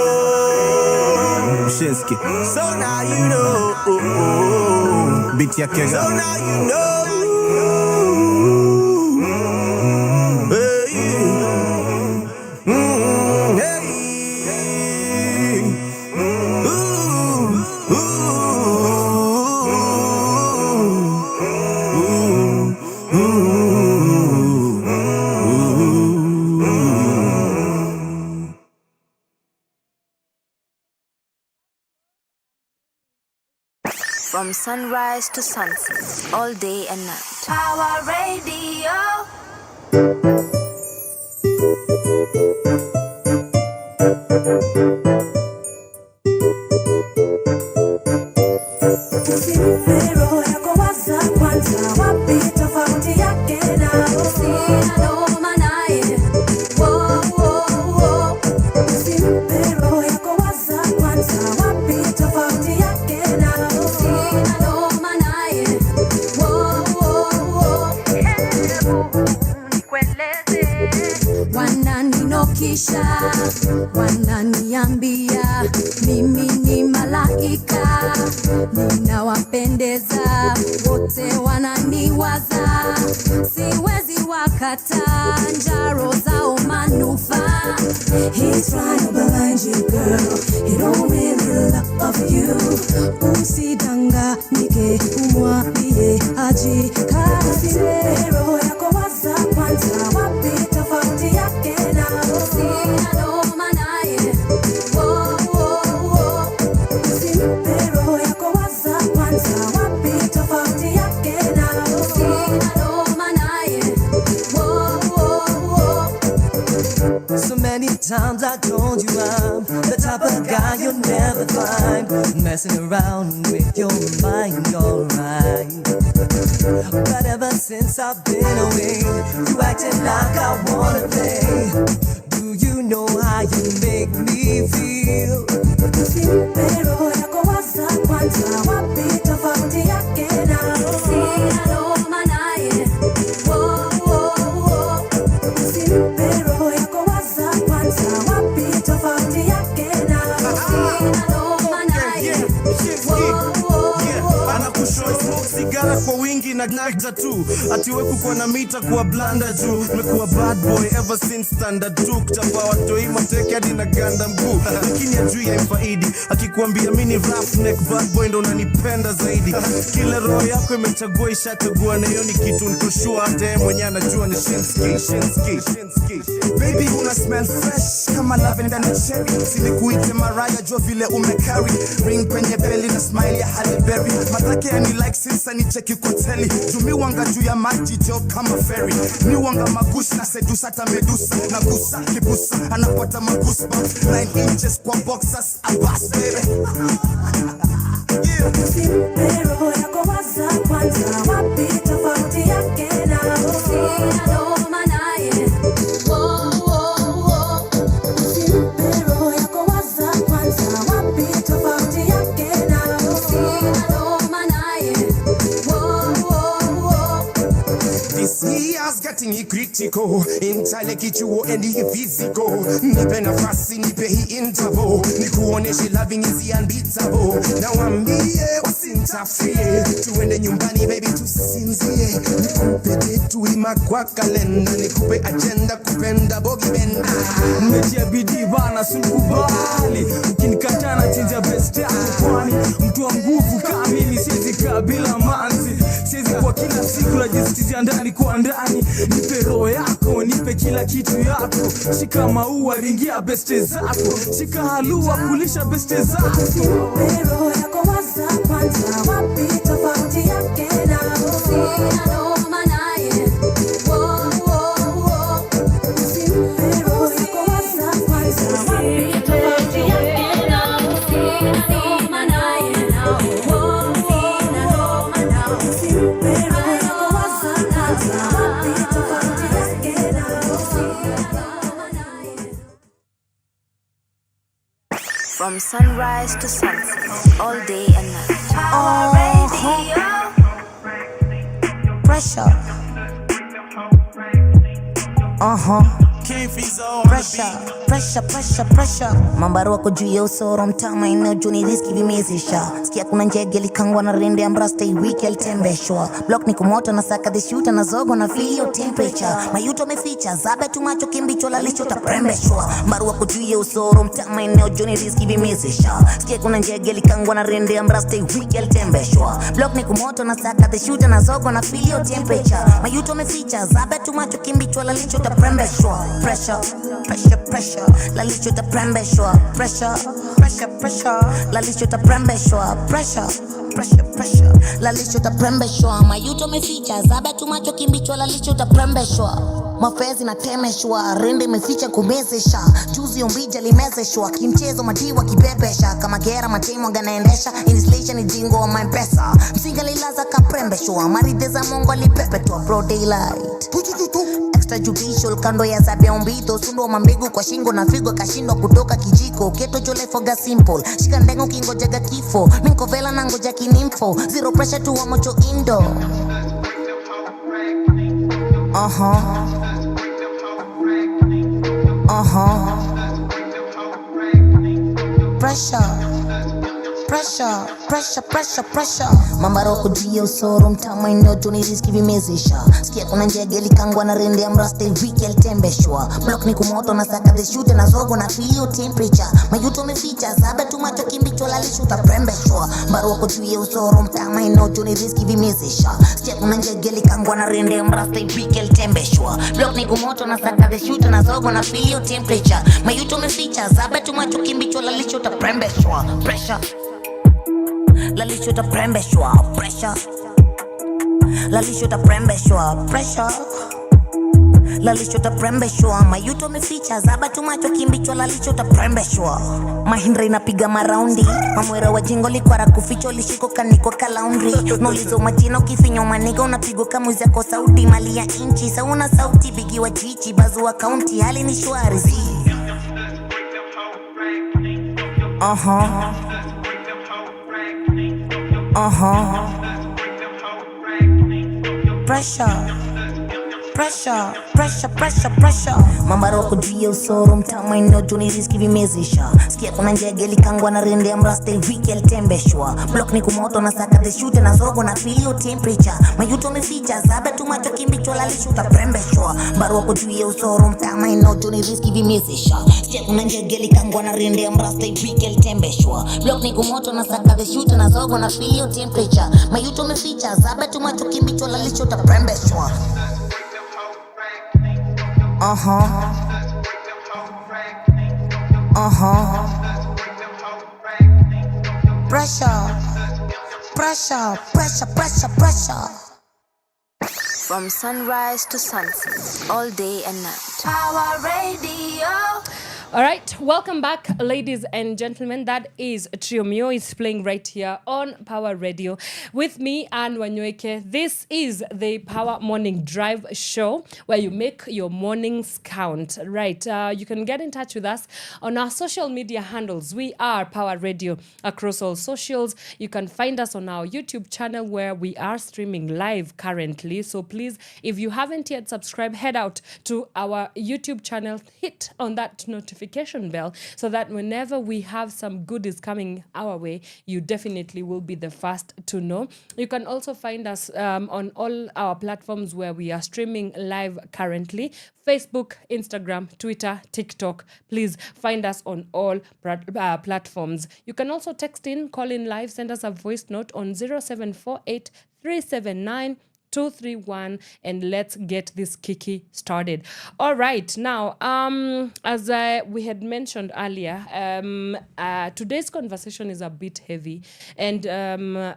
Shinski. So now you know. Beat ya Kega. So now you know. From sunrise to sunset, all day and night. Power Radio. Wananiambia mimi ni malaika, ninawapendeza wote, wananiwaza, siwezi wakata njaro zao manufaa. He's trying to blind you girl, he don't really love you. Usidanganyike, umwambie ajikate. Roho yako waza kwanza, wapi tofauti yake na So many times I told you I'm the type of guy you'll never find messing around with your mind, alright. But ever since I've been away, you acting like I wanna play. Do you know how you make me feel? Roho yako waza kwanza, wapi tofauti yake na roho naye. Roho yako waza kwanza, wapi tofauti yake na roho naye. Anakushow smoke sigara kwa wingi na gnagza tu. Ati wewe kuwa na mita kuwa blanda juu. Nimekuwa bad boy ever since standard 2. Kuchapa watoi mateke hadi na ganda mguu. Lakini ajui ya mfaidi. Akikuambia mimi ni roughneck bad boy ndo unanipenda zaidi. Kila roho yako imechagua ishachagua, na hiyo ni kitu nitoshua. Hata yeye mwenyewe anajua ni Shinski. Baby una smell fresh kama lavender na cherry. Silikuite Mariah jua vile umecarry. Ring kwenye belly na smile ya Halle Berry. Matake ni like since ni cheki koteli. Jumi wanga juu ya maji jo kama ferry. Ni wanga magush na sedusa hata medusa. Na gusa kibusa anapata magusa. 9 inches kwa boxers abas baby. Roho yako waza kwanza, wapi tofauti yake na roho naye. Roho yako waza kwanza, wapi tofauti yake na roho naye. This year's getting critical. Intellect you and the physical. Nipe nafasi, nipe hii interval. Nikuoneshe loving is unbeatable. Now ambie wasintafie. Tuende nyumbani baby tusinzie. Nikupe detu ima kwa kalenda. Nikupe agenda kupenda bogi benda. Mmetia bidii bana sikubali. Ukinikata na chenja best yako kwani mtu wa nguvu kama mimi siwezi kabila manzi. ingia ndani kwa ndani, nipe roho yako, nipe kila kitu yako, shika maua ringia beste zako, shika halua kulisha beste zako. Roho yako waza kwanza, wapi tofauti yake na sina noma naye. Usimpe roho yako waza kwanza, wapi tofauti yake na sina noma naye. Sina noma nao. Usimpe roho yako waza kwanza, wapi tofauti yake na sina noma naye. From sunrise to sunset, all day and night. Power Radio. Pressure. King Fizo on the beat. Pressure. Mambaru wako juu ya usoro mtama eneo juni riski vimezisha. Sikia kuna njege likangwa na rende ya mrasta hii wiki alitembeshwa. Block ni kumoto na saka the shooter na zogo na feel your temperature. Mayuto meficha zabe tu macho kimbicho lalisho taprembeshwa. Mambaru wako juu ya usoro mtama eneo juni riski vimezisha. Sikia kuna njege likangwa na rende ya mrasta hii wiki alitembeshwa. Block ni kumoto na saka the shooter na zogo na feel your temperature. Mayuto meficha zabe tu macho kimbicho lalisho taprembeshwa. Pressure. Lalisho taprembeshwa. Pressure. Lalisho taprembeshwa. Pressure. Lalisho taprembeshwa. Mayuto meficha zabe tu macho kimbicho lalisho taprembeshwa. Mafezi na temeshwa, rende meficha kumezesha. Juzi umbija limezeshwa, kimchezo madiwa kibebesha. Kama gera matemo ganaendesha, installation ni jingo wa mpesa. Msinga lilaza kaprembeshwa, marideza mongo alipepetwa. Bro daylight extrajudicial kando ya zabia umbito. Sundo mambigu kwa shingo na figo kashindwa kutoka kijiko. Keto jole foga simple, shika ndengo kingojaga kifo. Minko vela na ngoja kinimfo, zero pressure tu wa mocho indo. Pressure. Mambaro kujia usoro mtama eneo juni riski vimezisha. Sikia kuna njege likangwa na rende ya mrasta wiki alitembeshwa. Block ni kumoto na saka the shooter na zogo na feel your temperature. Mayuto meficha zabe tu macho kimbicho lalisho taprembeshwa. Mambaro kujia usoro mtama eneo juni riski vimezisha. Sikia kuna njege likangwa na rende ya mrasta wiki alitembeshwa. Block ni kumoto na saka the shooter na zogo na feel your temperature. Mayuto meficha zabe tu macho kimbicho lalisho taprembeshwa. Pressure. Lalisho taprembeshwa. Lalisho taprembeshwa. Mayuto meficha zaba tu macho kimbicho lalisho taprembeshwa. Mahindra inapiga maraundi, mamwera wa jingo likwara kuficho lishiko kaniko kalaundri. Nulizo majina ukifinyo maniga unapigo kamuzi yako sauti. Mali ya inchi sauna sauti bigi wa chichi bazu wa county hali ni shwari zi. Pressure. Mambaro kujia usoro mtama eneo juni riski vimezisha. Sikia kuna njege likangwa na rende ya mrasta wiki alitembeshwa. Block ni kumoto na saka the shooter na zogo na feel your temperature. Mayuto meficha zabe tu macho kimbicho lalisho taprembeshwa. Mambaro kujia usoro mtama eneo juni riski vimezisha. Sikia kuna njege likangwa na rende ya mrasta wiki alitembeshwa. Block ni kumoto na saka the shooter na zogo na feel your temperature. Mayuto meficha zabe tu macho kimbicho lalisho taprembeshwa. Pressure. From sunrise to sunset, all day and night. Power Radio. All right, welcome back, ladies and gentlemen. That is Trio Mio is playing right here on Power Radio with me and Wanyoike. This is the Power Morning Drive show where you make your mornings count. Right, you can get in touch with us on our social media handles. We are Power Radio across all socials. You can find us on our YouTube channel where we are streaming live currently. So please, if you haven't yet subscribed, head out to our YouTube channel, hit on that notification bell so that whenever we have some goodies coming our way, you definitely will be the first to know. You can also find us on all our platforms where we are streaming live currently: Facebook, Instagram, Twitter, TikTok. Please find us on all platforms. You can also text in, call in live, send us a voice note on 0748 379 231, and let's get this kiki started. All right, now, as we had mentioned earlier, today's conversation is a bit heavy, and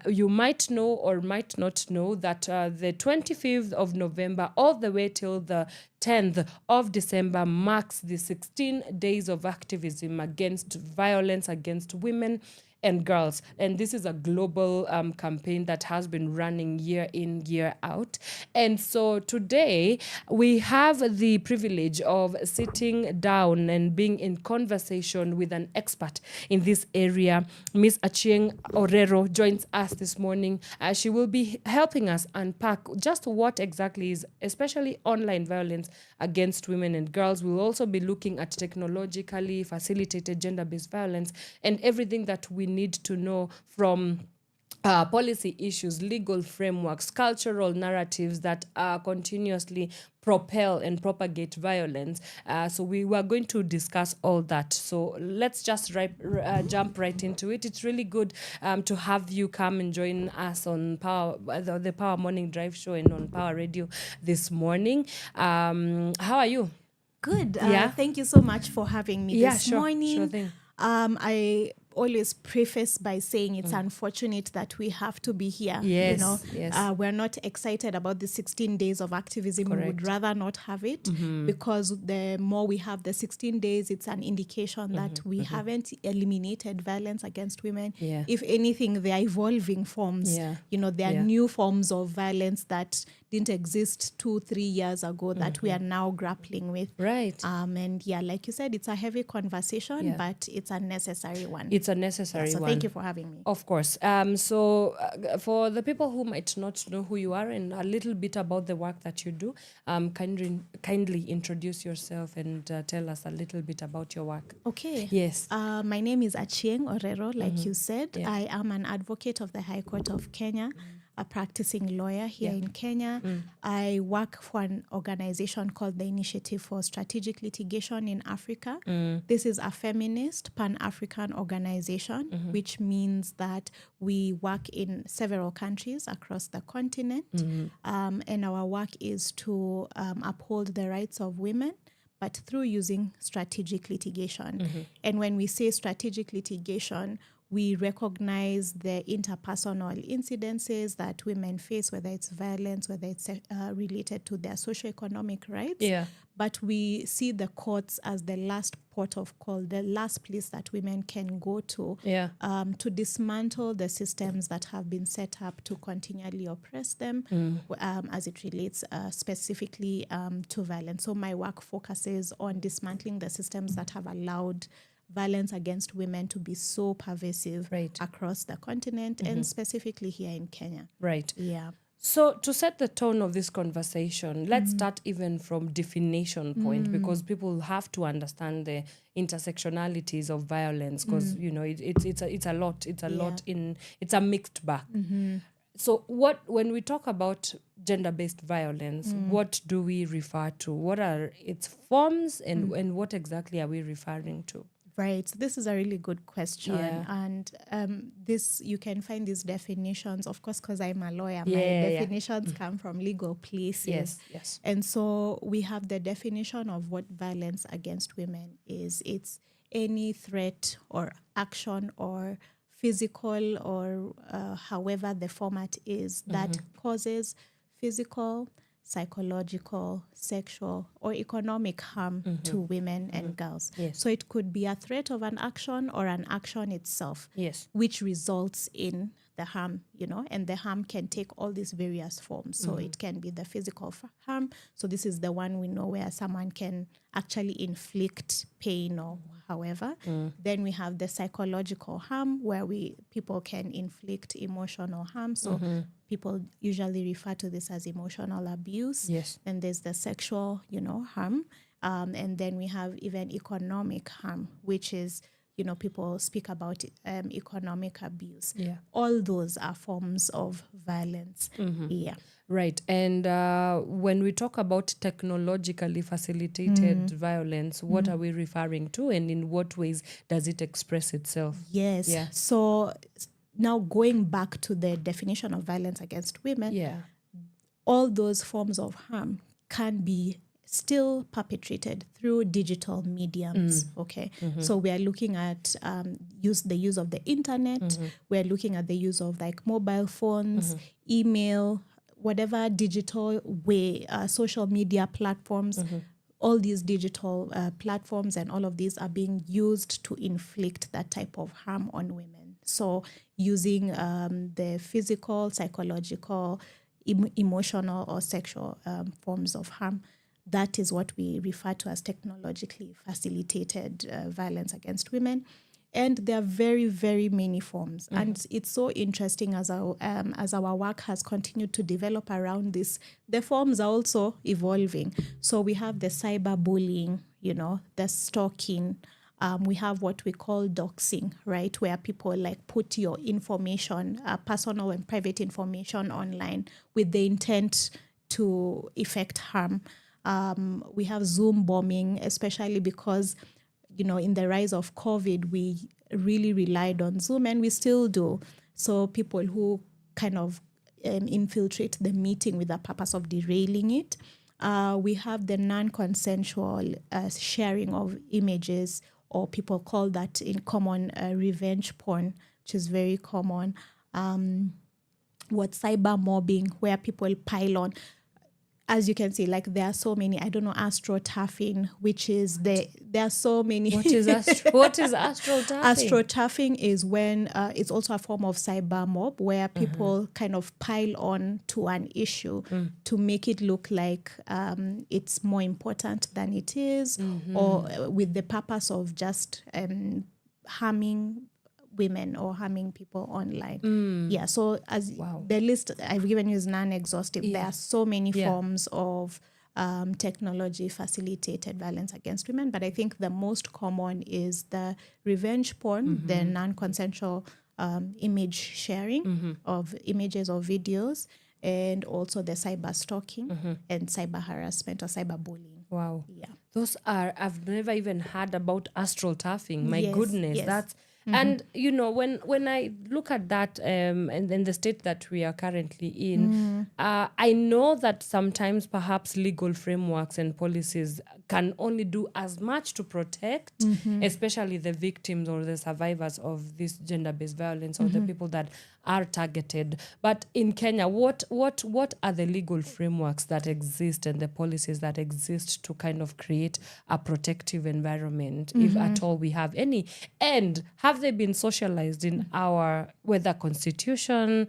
you might know or might not know that the 25th of November all the way till the 10th of December marks the 16 days of activism against violence against women and girls. And this is a global campaign that has been running year in, year out. And so today we have the privilege of sitting down and being in conversation with an expert in this area. Miss Achieng Orero joins us this morning. She will be helping us unpack just what exactly is, especially online violence against women and girls. We'll also be looking at technologically facilitated gender-based violence and everything that we need to know from policy issues, legal frameworks, cultural narratives that continuously propel and propagate violence. So we were going to discuss all that. So let's just jump right into it. It's really good to have you come and join us on the Power Morning Drive Show and on Power Radio this morning. How are you? Good. Yeah. Thank you so much for having me this morning. Sure thing. I always preface by saying it's unfortunate that we have to be here. Yes, you know, yes. We're not excited about the 16 days of activism. Correct. We would rather not have it because the more we have the 16 days, it's an indication that we haven't eliminated violence against women. Yeah. If anything, they are evolving forms. Yeah. You know, there are Yeah. new forms of violence that didn't exist 2-3 years ago that we are now grappling with. Right. And yeah, like you said, it's a heavy conversation, Yeah. but it's a necessary one. It's a necessary so one. thank you for having me. Of course. For the people who might not know who you are and a little bit about the work that you do, kindly introduce yourself and tell us a little bit about your work. Okay. Yes. My name is Achieng Orero, like you said. Yeah. I am an advocate of the High Court of Kenya, a practicing lawyer here in Kenya. I work for an organization called the Initiative for Strategic Litigation in Africa. This is a feminist pan-African organization, which means that we work in several countries across the continent. And our work is to uphold the rights of women, but through using strategic litigation. And when we say strategic litigation, we recognize the interpersonal incidences that women face, whether it's violence, whether it's related to their socioeconomic rights. Yeah. But we see the courts as the last port of call, the last place that women can go to to dismantle the systems that have been set up to continually oppress them as it relates specifically to violence. So my work focuses on dismantling the systems that have allowed violence against women to be so pervasive across the continent and specifically here in Kenya. Right. Yeah. So to set the tone of this conversation, let's start even from definition point because people have to understand the intersectionalities of violence because you know it's a lot. It's a lot it's a mixed bag. So when we talk about gender-based violence, what do we refer to? What are its forms and what exactly are we referring to? Right. So this is a really good question. Yeah. And this, you can find these definitions, of course, because I'm a lawyer, my Yeah. definitions come from legal places. Yes. And so we have the definition of what violence against women is. It's any threat or action or physical or however the format is that causes physical, psychological, sexual, or economic harm to women and girls. Yes. So it could be a threat of an action or an action itself, Yes. which results in the harm, you know, and the harm can take all these various forms. So it can be the physical harm. So this is the one we know where someone can actually inflict pain or however. Then we have the psychological harm where people can inflict emotional harm. So people usually refer to this as emotional abuse. Yes. Then there's the sexual, harm. And then we have even economic harm, which is, people speak about economic abuse. Yeah. All those are forms of violence. Yeah. Right. And when we talk about technologically facilitated violence, what are we referring to and in what ways does it express itself? Yes. Yeah. So now going back to the definition of violence against women, all those forms of harm can be still perpetrated through digital mediums. Okay, so we are looking at the use of the internet. We're looking at the use of like mobile phones, email, whatever digital way, social media platforms. All these digital platforms and all of these are being used to inflict that type of harm on women. So using the physical, psychological, emotional or sexual forms of harm, that is what we refer to as technologically facilitated violence against women. And there are very, very many forms. And it's so interesting as our work has continued to develop around this, the forms are also evolving. So we have the cyberbullying, the stalking. We have what we call doxing, right? Where people like put your information, personal and private information online with the intent to effect harm. We have Zoom bombing, especially because, in the rise of COVID, we really relied on Zoom and we still do. So people who kind of infiltrate the meeting with the purpose of derailing it. We have the non-consensual sharing of images, or people call that in common revenge porn, which is very common. Cyber mobbing, where people pile on. As you can see, like there are so many, I don't know, astroturfing, which is there are so many. What is astroturfing? Astroturfing is when it's also a form of cyber mob where people kind of pile on to an issue to make it look like it's more important than it is, or with the purpose of just harming women or harming people online. Yeah, so as the list I've given you is non-exhaustive. There are so many forms of technology facilitated violence against women, but I think the most common is the revenge porn, the non-consensual image sharing of images or videos, and also the cyber stalking and cyber harassment or cyber bullying. Wow. Yeah. Those are, I've never even heard about astral turfing. My Yes, goodness, yes. that's and when I look at that and then the state that we are currently in, I know that sometimes perhaps legal frameworks and policies can only do as much to protect, especially the victims or the survivors of this gender-based violence or the people that are targeted. But in Kenya, what are the legal frameworks that exist and the policies that exist to kind of create a protective environment, if at all we have any? And have they been socialized in our, whether constitution,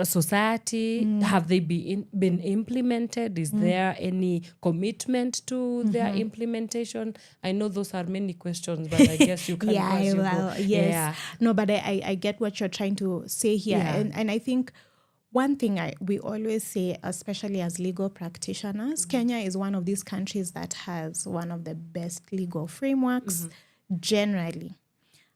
society? Have they been implemented? Is there any commitment to their implementation? I know those are many questions, but I guess you can Yes. Yeah. No, but I get what you're trying to say here. Yeah. And I think one thing we always say, especially as legal practitioners, Kenya is one of these countries that has one of the best legal frameworks generally.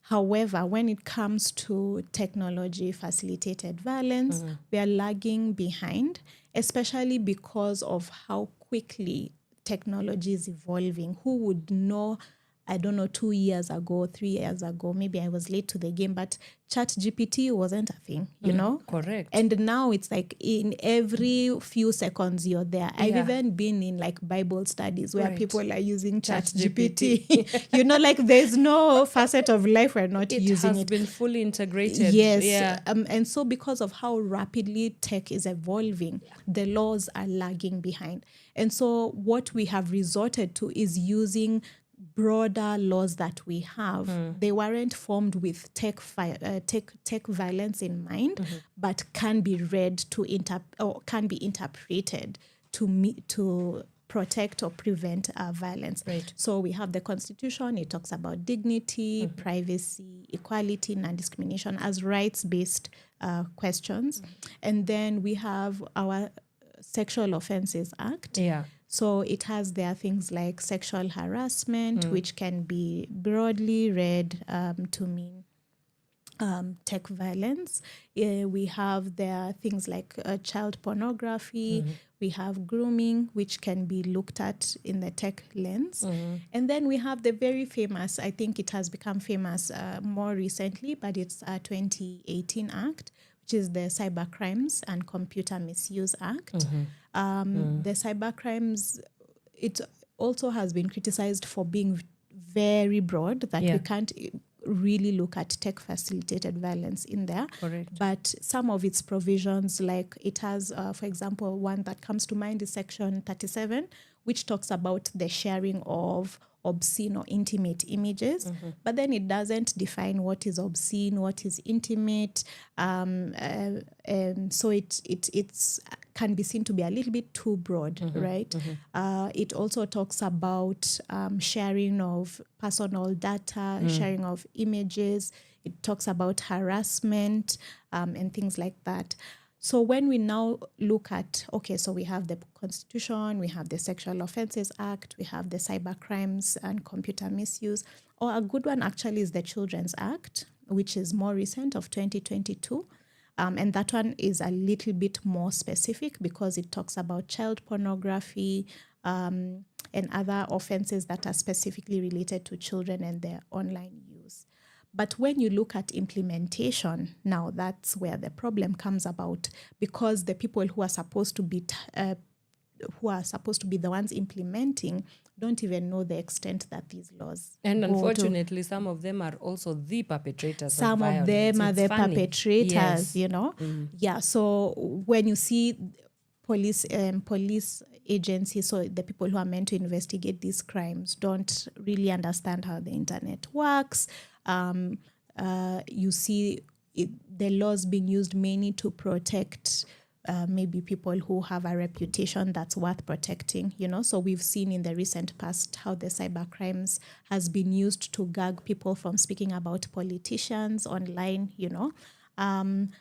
However, when it comes to technology-facilitated violence, we are lagging behind, especially because of how quickly technology is evolving. Who would know, 2 years ago, 3 years ago, maybe I was late to the game, but ChatGPT wasn't a thing, you know? Correct. And now it's like in every few seconds you're there. I've even been in like Bible studies where people are using ChatGPT. Like there's no facet of life we're not using it. It has been fully integrated. Yes. Yeah. And so because of how rapidly tech is evolving, the laws are lagging behind. And so what we have resorted to is using broader laws that we have. They weren't formed with tech violence in mind, but can be read can be interpreted to protect or prevent violence. Right. So we have the Constitution. It talks about dignity, privacy, equality, non-discrimination as rights-based questions. And then we have our Sexual Offences Act. Yeah. So it has there things like sexual harassment, which can be broadly read to mean tech violence. We have there things like child pornography. We have grooming, which can be looked at in the tech lens. And then we have the very famous, I think it has become famous more recently, but it's a 2018 Act, which is the Cyber Crimes and Computer Misuse Act. The cyber crimes, it also has been criticized for being very broad, that we can't really look at tech facilitated violence in there. Correct. But some of its provisions, like it has, for example, one that comes to mind is Section 37, which talks about the sharing of obscene or intimate images, but then it doesn't define what is obscene, what is intimate. So it's can be seen to be a little bit too broad, right? It also talks about sharing of personal data, sharing of images. It talks about harassment and things like that. So when we now look at, okay, so we have the Constitution, we have the Sexual Offences Act, we have the Cyber Crimes and Computer Misuse, or a good one actually is the Children's Act, which is more recent, of 2022. And that one is a little bit more specific because it talks about child pornography and other offenses that are specifically related to children and their online use. But when you look at implementation, now that's where the problem comes about, because the people who are supposed to be the ones implementing don't even know the extent that these laws And go to. unfortunately, some of them are also the perpetrators Some of of them are It's the funny. perpetrators, Yes. you know. Yeah, so when you see police agencies, so the people who are meant to investigate these crimes, don't really understand how the internet works. You see the laws being used mainly to protect maybe people who have a reputation that's worth protecting, you know. So we've seen in the recent past how the cyber crimes has been used to gag people from speaking about politicians online, you know.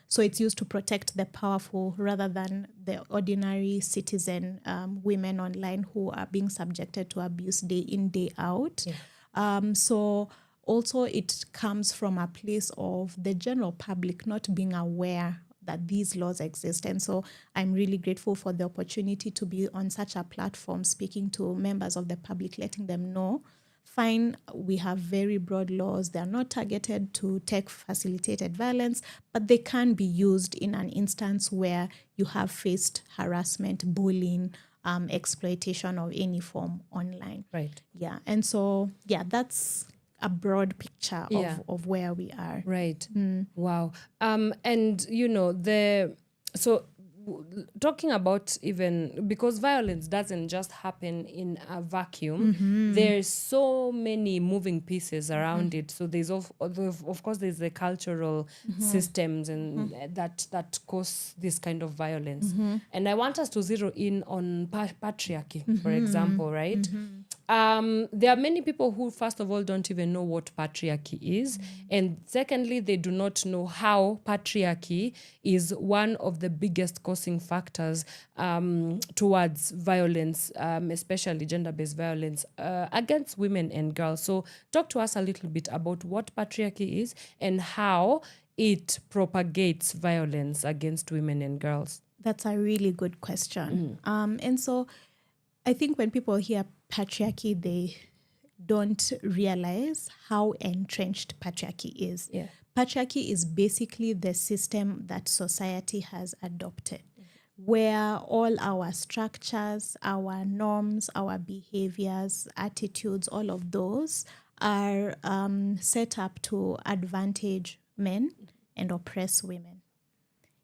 So it's used to protect the powerful rather than the ordinary citizen women online who are being subjected to abuse day in, day out. So also it comes from a place of the general public not being aware that these laws exist. And so I'm really grateful for the opportunity to be on such a platform, speaking to members of the public, letting them know, fine, we have very broad laws. They are not targeted to tech-facilitated violence, but they can be used in an instance where you have faced harassment, bullying, exploitation of any form online. Right. Yeah, and so, yeah, that's a broad picture of where we are. Right. Wow. And you know, talking about, even because violence doesn't just happen in a vacuum, there's so many moving pieces around it. So there's of course there's the cultural systems and that cause this kind of violence. And I want us to zero in on patriarchy, for example, right? There are many people who, first of all, don't even know what patriarchy is. And secondly, they do not know how patriarchy is one of the biggest causing factors towards violence, especially gender-based violence against women and girls. So talk to us a little bit about what patriarchy is and how it propagates violence against women and girls. That's a really good question. And so I think when people hear patriarchy, they don't realize how entrenched patriarchy is. Yeah. Patriarchy is basically the system that society has adopted, where all our structures, our norms, our behaviors, attitudes, all of those are set up to advantage men and oppress women.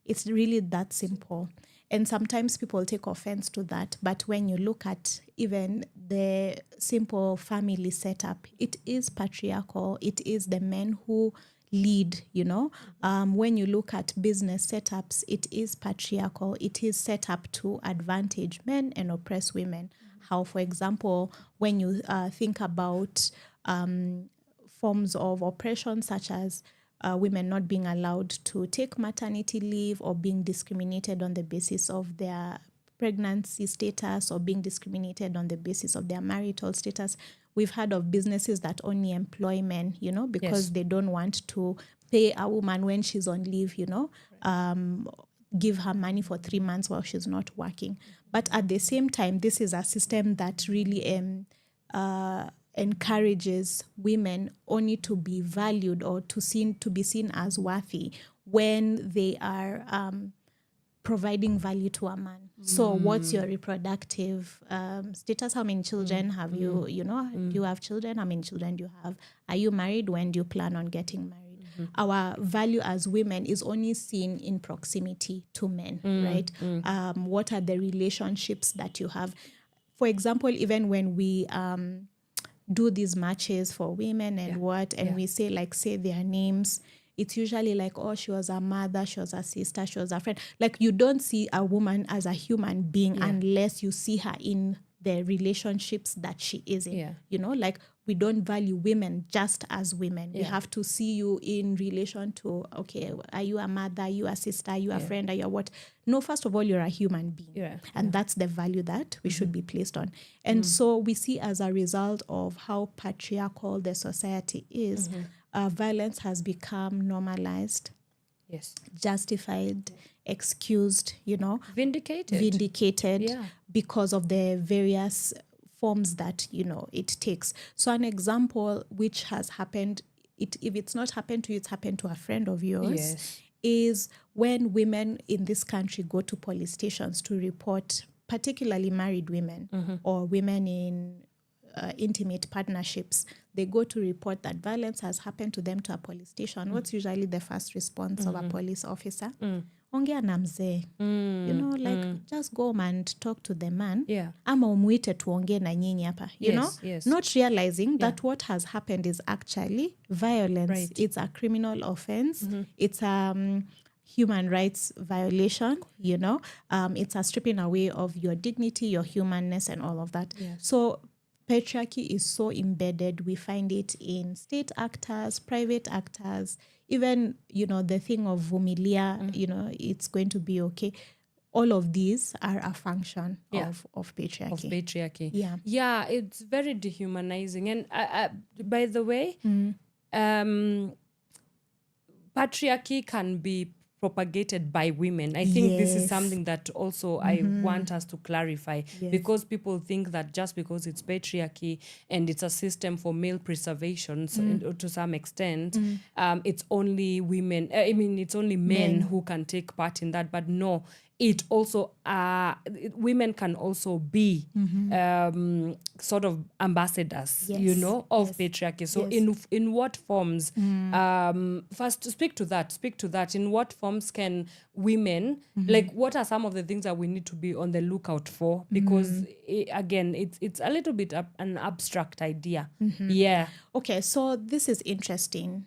It's really that simple. And sometimes people take offense to that. But when you look at even the simple family setup, it is patriarchal. It is the men who lead, you know. When you look at business setups, it is patriarchal. It is set up to advantage men and oppress women. How, for example, when you think about forms of oppression such as women not being allowed to take maternity leave or being discriminated on the basis of their pregnancy status or being discriminated on the basis of their marital status. We've heard of businesses that only employ men, you know, because they don't want to pay a woman when she's on leave, you know, give her money for 3 months while she's not working. But at the same time, this is a system that really encourages women only to be valued or to be seen as worthy when they are providing value to a man. So what's your reproductive status? How many children have you, do you have children? How many children do you have? Are you married? When do you plan on getting married? Our value as women is only seen in proximity to men, right? What are the relationships that you have? For example, even when we do these matches for women and we say their names, it's usually like, oh, she was a mother, she was a sister, she was a friend. Like, you don't see a woman as a human being unless you see her in the relationships that she is in. Like, we don't value women just as women. We have to see you in relation to, okay, are you a mother, are you a sister, are you a friend, are you a what? No, first of all, you're a human being. And that's the value that we should be placed on. And so we see, as a result of how patriarchal the society is, violence has become normalized, justified, excused, vindicated because of the various forms that, it takes. So an example which has happened, if it's not happened to you, it's happened to a friend of yours, is when women in this country go to police stations to report, particularly married women or women in intimate partnerships. They go to report that violence has happened to them to a police station. What's usually the first response of a police officer? Ongea na mzee. Just go home and talk to the man. Ama umuite tuongee na nyinyi hapa. You know? Not realizing that what has happened is actually violence. It's a criminal offense. It's human rights violation, it's a stripping away of your dignity, your humanness, and all of that. So patriarchy is so embedded. We find it in state actors, private actors, even, the thing of vumilia, it's going to be okay. All of these are a function of patriarchy. Yeah, it's very dehumanizing. And by the way, patriarchy can be propagated by women. I think this is something that also I want us to clarify, because people think that just because it's patriarchy and it's a system for male preservation to some extent, it's only women, it's only men who can take part in that. But no, it also women can also be sort of ambassadors, of patriarchy. So in what forms? First, speak to that. In what forms can women, like, what are some of the things that we need to be on the lookout for? Because again, it's a little bit an abstract idea. Okay, so this is interesting.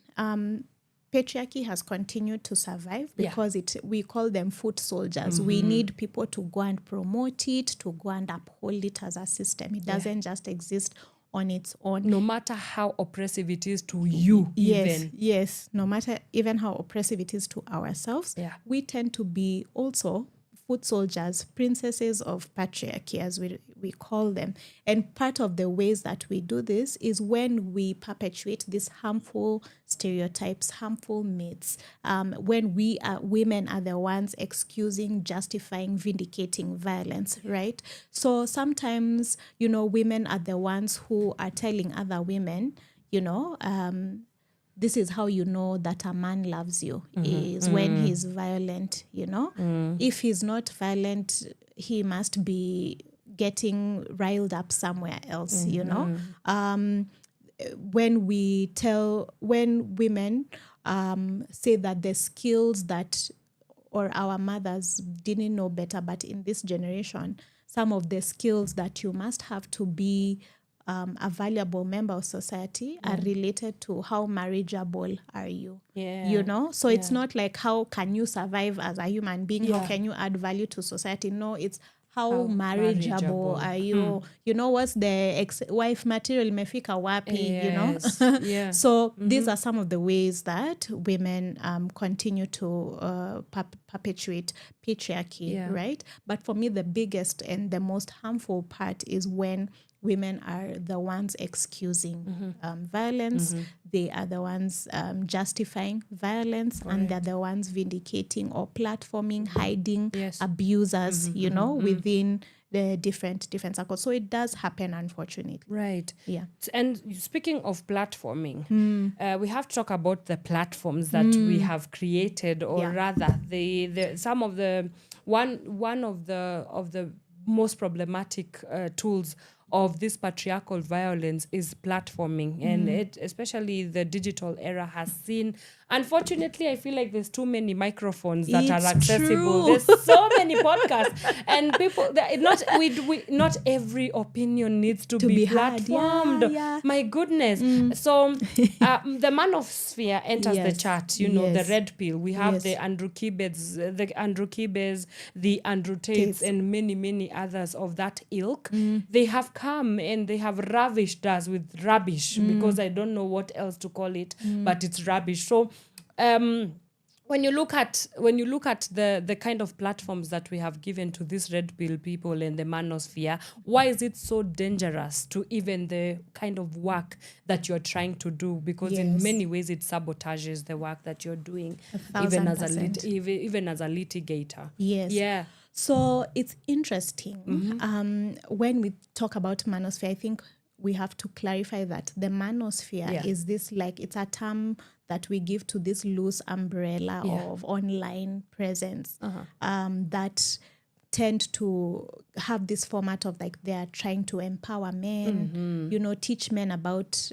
Patriarchy has continued to survive because we call them foot soldiers. We need people to go and promote it, to go and uphold it as a system. It doesn't just exist on its own. No matter how oppressive it is to you, Yes. No matter even how oppressive it is to ourselves, we tend to be also foot soldiers, princesses of patriarchy, as we call them. And part of the ways that we do this is when we perpetuate these harmful stereotypes, harmful myths, when women are the ones excusing, justifying, vindicating violence, right? So sometimes, women are the ones who are telling other women, this is how you know that a man loves you, is when he's violent, If he's not violent, he must be getting riled up somewhere else, When women say that the skills that, or our mothers didn't know better, but in this generation, some of the skills that you must have to be a valuable member of society are related to how marriageable are you, So it's not like how can you survive as a human being, how can you add value to society? No, it's how marriageable are you? What's the ex-wife material imefika wapi, So these are some of the ways that women continue to perpetuate patriarchy, right? But for me, the biggest and the most harmful part is when women are the ones excusing violence. They are the ones justifying violence, and they're the ones vindicating or platforming, hiding abusers, within the different circles. So it does happen, unfortunately. Right. Yeah. And speaking of platforming, we have to talk about the platforms that we have created, or rather, the some of the one of the most problematic tools of this patriarchal violence is platforming, and it, especially the digital era, has seen, unfortunately, I feel like there's too many microphones that are accessible. There's so many podcasts, and people, not every opinion needs to be platformed. My goodness. So the manosphere enters the chat, the red pill. We have the Andrew Kibes, the Andrew Tates, and many others of that ilk. They have come and they have ravished us with rubbish, because I don't know what else to call it, but it's rubbish. So when you look at the kind of platforms that we have given to these red pill people in the manosphere, why is it so dangerous to even the kind of work that you're trying to do? Because in many ways it sabotages the work that you're doing, even as a litigator. Yes. Yeah. So it's interesting. When we talk about manosphere, I think we have to clarify that the manosphere is this, like, it's a term that we give to this loose umbrella of online presence that tend to have this format of, like, they are trying to empower men, teach men about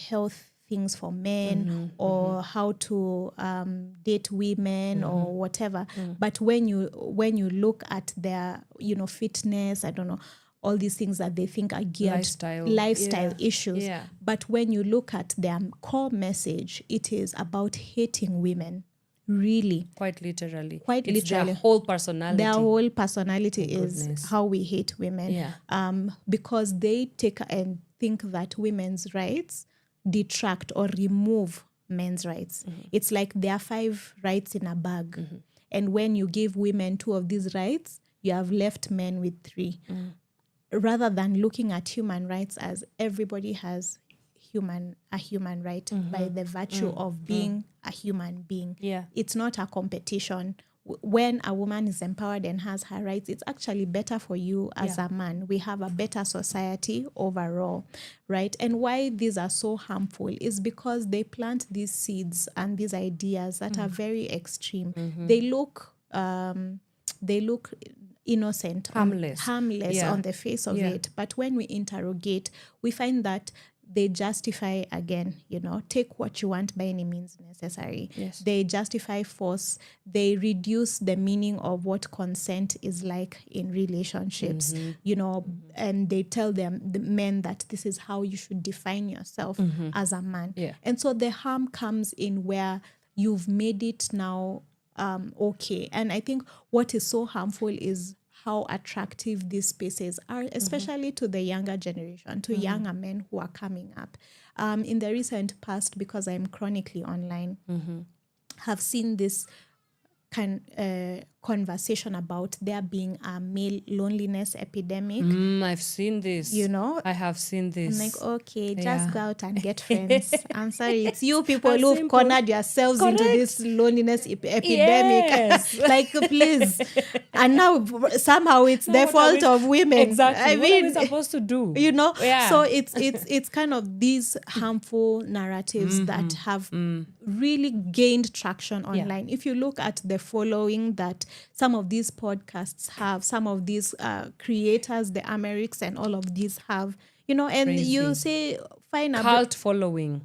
health things for men, or how to date women, or whatever. But when you look at their fitness, I don't know, all these things that they think are geared lifestyle issues, but when you look at their core message, it is about hating women. Really, quite literally, their whole personality. Their whole personality is how we hate women. Because they take and think that women's rights detract or remove men's rights. It's like there are 5 rights in a bag, and when you give women 2 of these rights, you have left men with 3. Rather than looking at human rights as everybody has a human right by the virtue of being a human being. It's not a competition. When a woman is empowered and has her rights, it's actually better for you as a man. We have a better society overall, right? And why these are so harmful is because they plant these seeds and these ideas that are very extreme. They look innocent, harmless on the face of it. But when we interrogate, we find that they justify, again, take what you want by any means necessary. They justify force. They reduce the meaning of what consent is like in relationships, and they tell the men that this is how you should define yourself as a man. And so the harm comes in where you've made it now okay. And I think what is so harmful is how attractive these spaces are, especially to the younger generation, to younger men who are coming up. In the recent past, because I'm chronically online, have seen this conversation about there being a male loneliness epidemic. I've seen this. I have seen this. I'm like, okay, just go out and get friends. I'm sorry, it's you people who've cornered yourselves into this loneliness epidemic. Like, please. And now somehow it's the fault of women. Exactly. I what mean, are we supposed to do? So it's kind of these harmful narratives that have really gained traction online. If you look at the following that some of these podcasts have, some of these creators, the Americs and all of these have, and crazy. You say, fine. Cult following.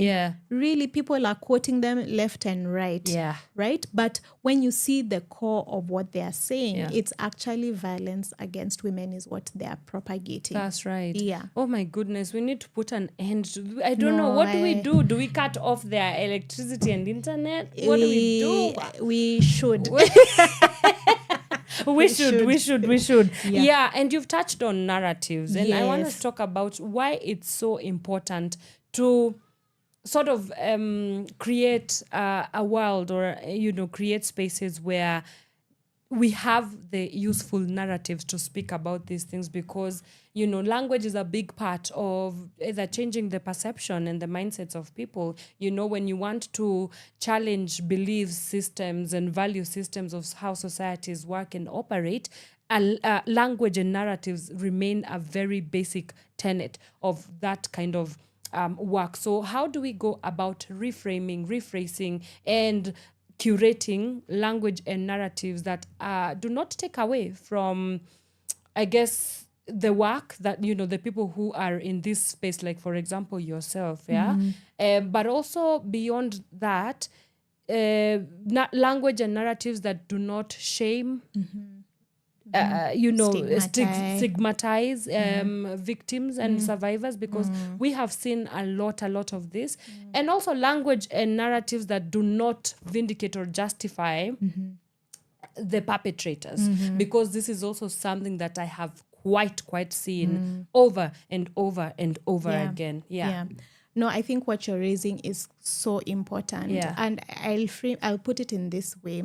Yeah. Really, people are quoting them left and right. Yeah. Right? But when you see the core of what they are saying, it's actually violence against women is what they are propagating. That's right. Yeah. Oh my goodness, we need to put an end to, I don't know, what do we do? Do we cut off their electricity and internet? What do we do? We should. We should. Yeah, and you've touched on narratives, and I want to talk about why it's so important to sort of create a world, or create spaces where we have the useful narratives to speak about these things, because language is a big part of either changing the perception and the mindsets of people. When you want to challenge belief systems and value systems of how societies work and operate, language and narratives remain a very basic tenet of that kind of work. So how do we go about reframing, rephrasing, and curating language and narratives that do not take away from, I guess, the work that, the people who are in this space, like, for example, yourself, but also beyond that, language and narratives that do not shame, stigmatize victims and survivors, because we have seen a lot of this. And also language and narratives that do not vindicate or justify the perpetrators, because this is also something that I have quite seen over and over and over again. No, I think what you're raising is so important. And I'll put it in this way.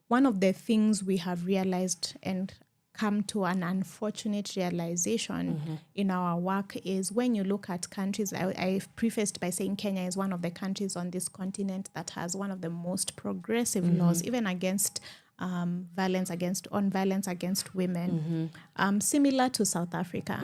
One of the things we have realized and come to an unfortunate realization in our work is, when you look at countries, I've prefaced by saying Kenya is one of the countries on this continent that has one of the most progressive laws, even against violence against women, similar to South Africa,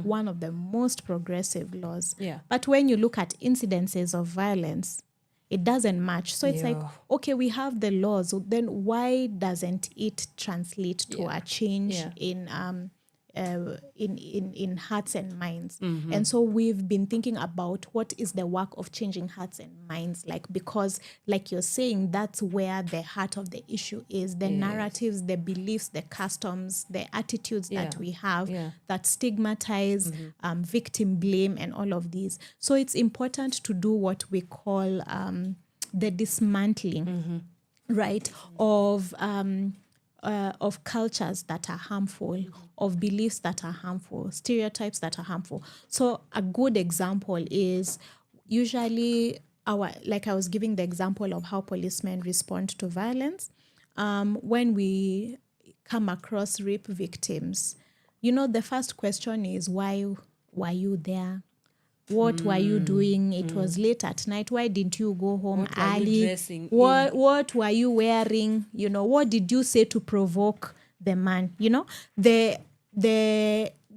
one of the most progressive laws. But when you look at incidences of violence, it doesn't match. So it's like, okay, we have the laws, then why doesn't it translate to a change in hearts and minds? And so we've been thinking about what is the work of changing hearts and minds, like, because like you're saying, that's where the heart of the issue is, the narratives, the beliefs, the customs, the attitudes that we have that stigmatize, victim blame, and all of these. So it's important to do what we call the dismantling, right, of cultures that are harmful, of beliefs that are harmful, stereotypes that are harmful. So a good example is usually like I was giving the example of how policemen respond to violence. When we come across rape victims, the first question is, why were you there? What were you doing? It was late at night. Why didn't you go home early? What were you wearing? What did you say to provoke the man?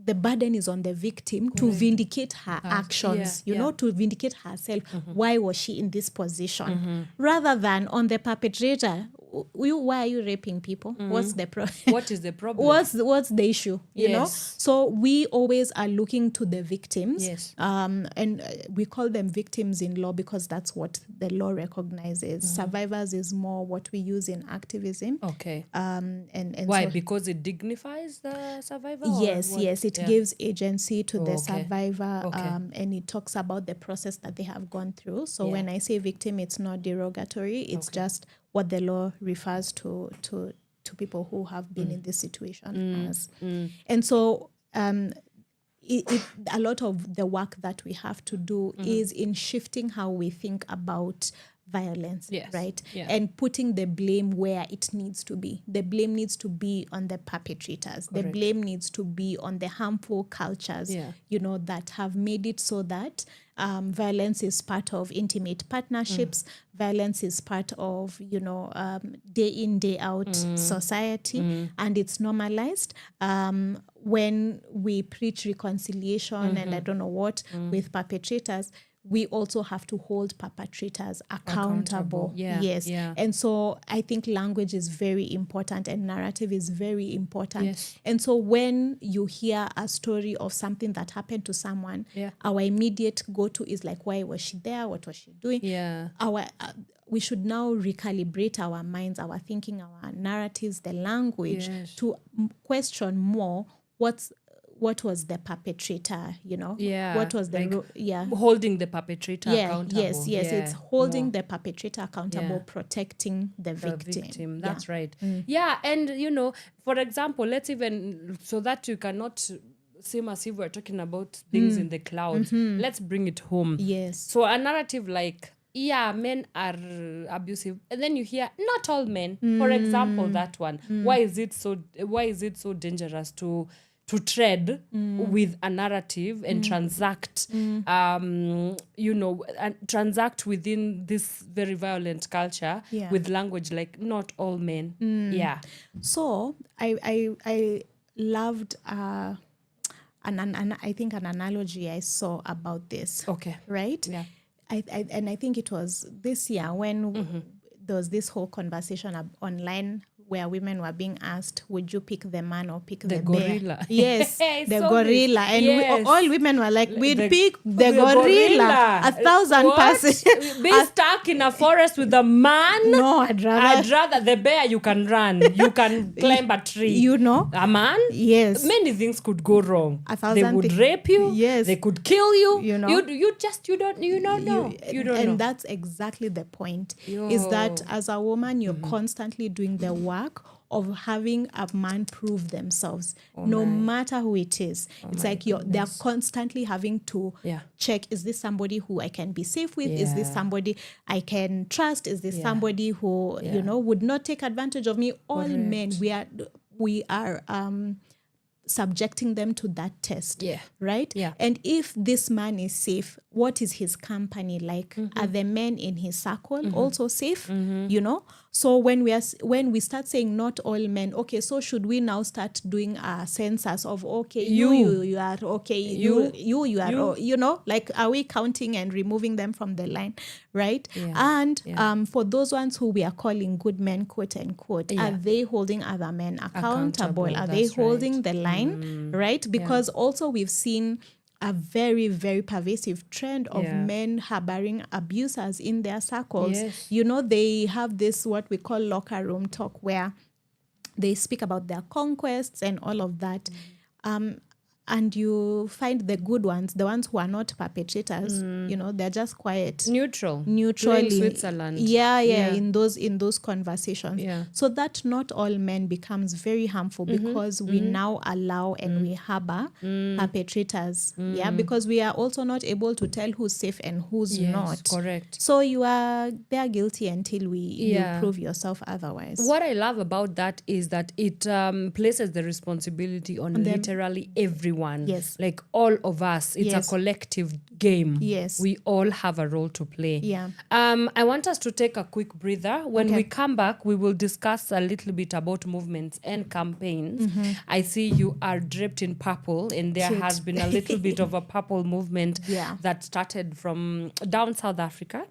The burden is on the victim to vindicate her actions, to vindicate herself. Why was she in this position? Rather than on the perpetrator. Why are you raping people? What's the problem? What is the problem? What's the issue? You know? So we always are looking to the victims. And we call them victims in law because that's what the law recognizes. Survivors is more what we use in activism. Okay. And why? so, because it dignifies the survivor? Yes. It gives agency to the survivor, and it talks about the process that they have gone through. So when I say victim, it's not derogatory. It's just what the law refers to people who have been in this situation as. And so a lot of the work that we have to do is in shifting how we think about violence, right? And putting the blame where it needs to be. The blame needs to be on the perpetrators. The blame needs to be on the harmful cultures, that have made it so that violence is part of intimate partnerships. Violence is part of, day in, day out society, and it's normalized. When we preach reconciliation and I don't know what with perpetrators, we also have to hold perpetrators accountable. And so I think language is very important and narrative is very important. And so when you hear a story of something that happened to someone, our immediate go-to is like, why was she there? What was she doing? We should now recalibrate our minds, our thinking, our narratives, the language to question more what was the perpetrator, what was the holding the perpetrator accountable. It's holding the perpetrator accountable, protecting the victim. That's right. And for example, let's even, so that you cannot seem as if we're talking about things in the clouds, let's bring it home. Yes. So a narrative like, yeah, men are abusive, and then you hear not all men. For example, that one. Why is it so dangerous to tread with a narrative and transact transact within this very violent culture with language like not all men. So I loved I think an analogy I saw about this. Okay. Right? Yeah. I think it was this year when there was this whole conversation online where women were being asked, would you pick the man or pick the gorilla? bear? Yes, the So gorilla. And yes. all women were like, we'd pick the gorilla. 1,000%. Be stuck in a forest with a man? No, I'd rather the bear. You can run. You can climb a tree. You know? A man? Yes. Many things could go wrong. 1,000 They would rape you. Yes. They could kill you. You know? You don't know. And that's exactly the point. Is that as a woman, you're constantly doing the work of having a man prove themselves, no matter who it is. It's like they're constantly having to check, is this somebody who I can be safe with? Is this somebody I can trust? Is this somebody who, would not take advantage of me? All men, we are subjecting them to that test, right? Yeah. And if this man is safe, what is his company like? Are the men in his circle also safe? So when we start saying not all men, okay, so should we now start doing a census of you are okay, you are, like, are we counting and removing them from the line, right? And for those ones who we are calling good men, quote unquote, are they holding other men accountable? Are they holding the line, right? Because also we've seen a very, very pervasive trend of men harboring abusers in their circles. Yes. They have this, what we call locker room talk, where they speak about their conquests and all of that. And you find the good ones, the ones who are not perpetrators, they're just quiet. Neutrally. Switzerland. In those conversations. Yeah. So that not all men becomes very harmful because we now allow and we harbor perpetrators. Because we are also not able to tell who's safe and who's not. Correct. So they're guilty until you prove yourself otherwise. What I love about that is that it places the responsibility on literally everyone. Yes. Like all of us. It's a collective game. Yes. We all have a role to play. Yeah. I want us to take a quick breather. When we come back, we will discuss a little bit about movements and campaigns. I see you are draped in purple, and there has been a little bit of a purple movement that started from down South Africa.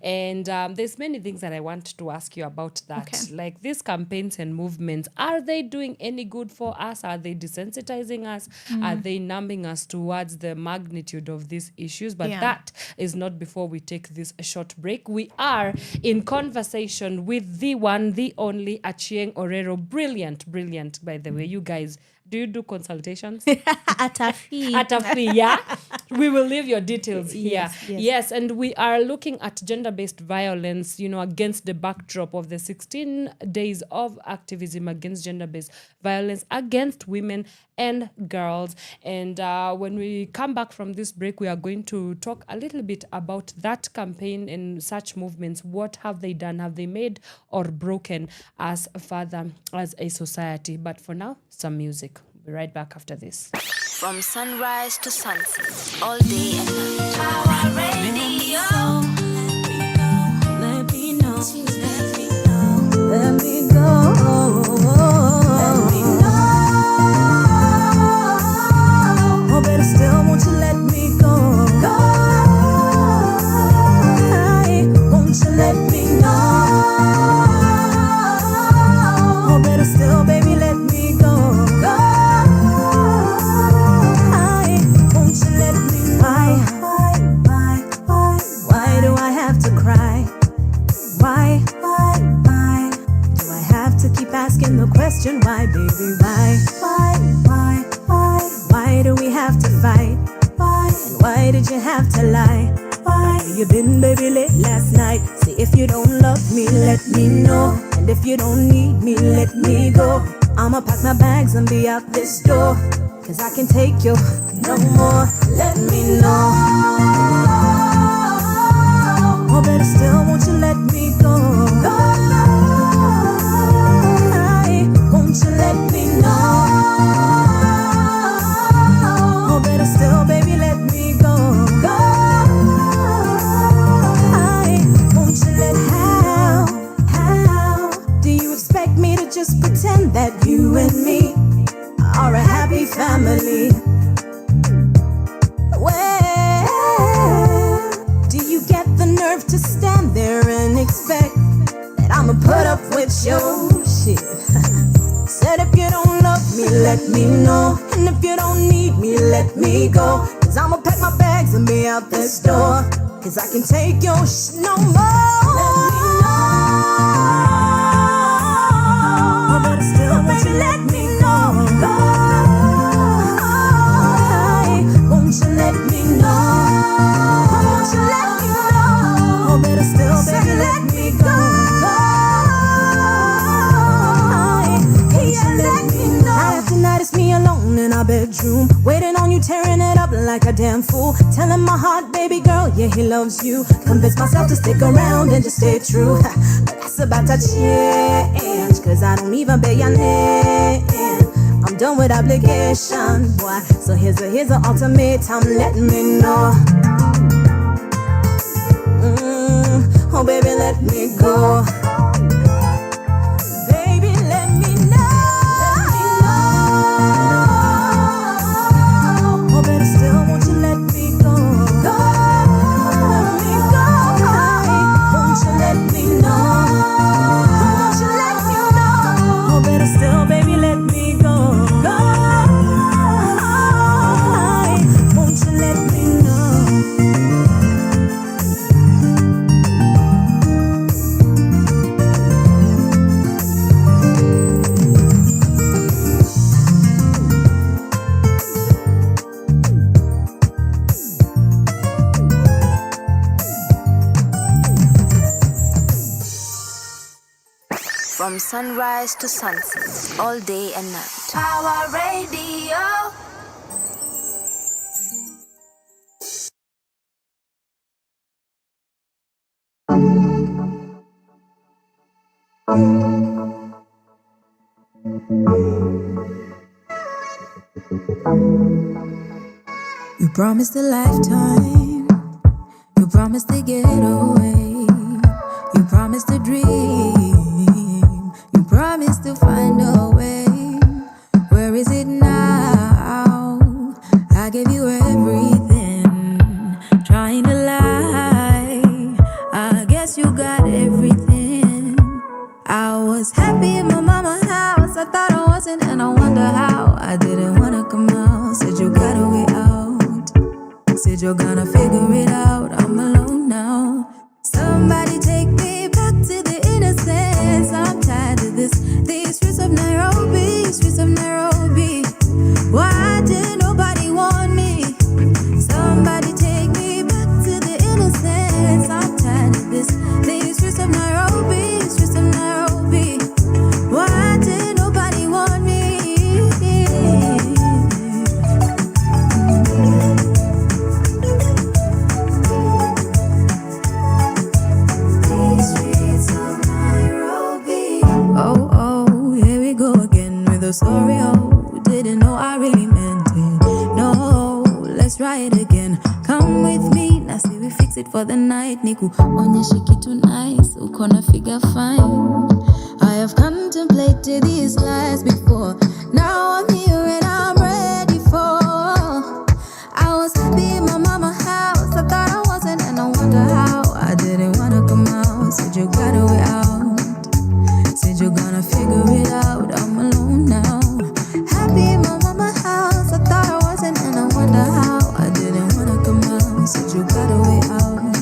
And there's many things that I want to ask you about that. Okay. Like these campaigns and movements, are they doing any good for us? Are they desensitizing us? Are they numbing us towards the magnitude of these issues? But that is not before we take this short break. We are in conversation with the one, the only Achieng Orero. Brilliant, by the way. You guys, do you do consultations? At a fee. At a fee, yeah? We will leave your details here. Yes, and we are looking at gender-based violence, against the backdrop of the 16 days of activism against gender-based violence against women and girls. And when we come back from this break, we are going to talk a little bit about that campaign and such movements. What have they done? Have they made or broken us further as a society? But for now, some music. We'll be right back after this. From sunrise to sunset, all day and night. Power Radio. Let me know. Let me go. Let me know. Oh, better still, won't you let me go? Won't you let me know? Oh, better still, baby, let me go. Won't you let me know? Why do I have to cry? Why do I have to keep asking the question? Why, baby, why do we have to fight? And why did you have to lie? Where you been, baby, late last night? See, if you don't love me, let me know. And if you don't need me, let me go. I'ma pack my bags and be out this door, 'cause I can take you no more. Let me know. Oh, better still, won't you let me go? Won't you let me know? Oh, better still, baby, let me go. Won't you let how? Do you expect me to just pretend that you and me are a happy family? Well, do you get the nerve to stand there and expect that I'ma put up with your shit? Said if you don't love me, let me know. And if you don't need me, let me go. Cause I'ma pack my bags and be out this door. Cause I can take your shit no more. Let me know. But still, baby, let me know. Won't you let me know? Won't you let me know? Better still, baby, let me go. Tonight it's me alone in our bedroom, waiting on you, tearing it up like a damn fool. Telling my heart, baby girl, yeah, he loves you. Convince myself to stick around and just stay true. But that's about to change, cause I don't even bear your name. I'm done with obligation, boy. So here's an ultimatum, let me know. Oh, baby, let me go. From sunrise to sunset, all day and night. Power Radio. You promised a lifetime. You promised to get away. You promised a dream. You promised to find a way. Where is it now? I gave you everything. Trying to lie. I guess you got everything. I was happy in my mama's house. I thought I wasn't, and I wonder how. I didn't wanna come out. Said you got a way out. Said you're gonna figure it out. I'm alone now. Somebody take me back to the innocence. I'm tired of this. These streets of Nairobi, streets of Nairobi. Why did nobody want me? Somebody take me back to the innocence. I'm tired of this. These streets of Nairobi, streets of Nairobi. Why did nobody want me? Sorry, oh, didn't know I really meant it. No, let's try it again. Come with me, now see we fix it for the night. Niku, onyeshe kitu nice, ukona figure fine. I have contemplated these lies before. Now I'm here and I'm ready for. I was happy in my mama's house. I thought I wasn't, and I wonder how. I didn't wanna come out. Said you got a way out. Said you're gonna figure it out. I'm alone now. Happy in my mama's house. I thought I wasn't, and I wonder how. I didn't wanna come out. Said you got a way out.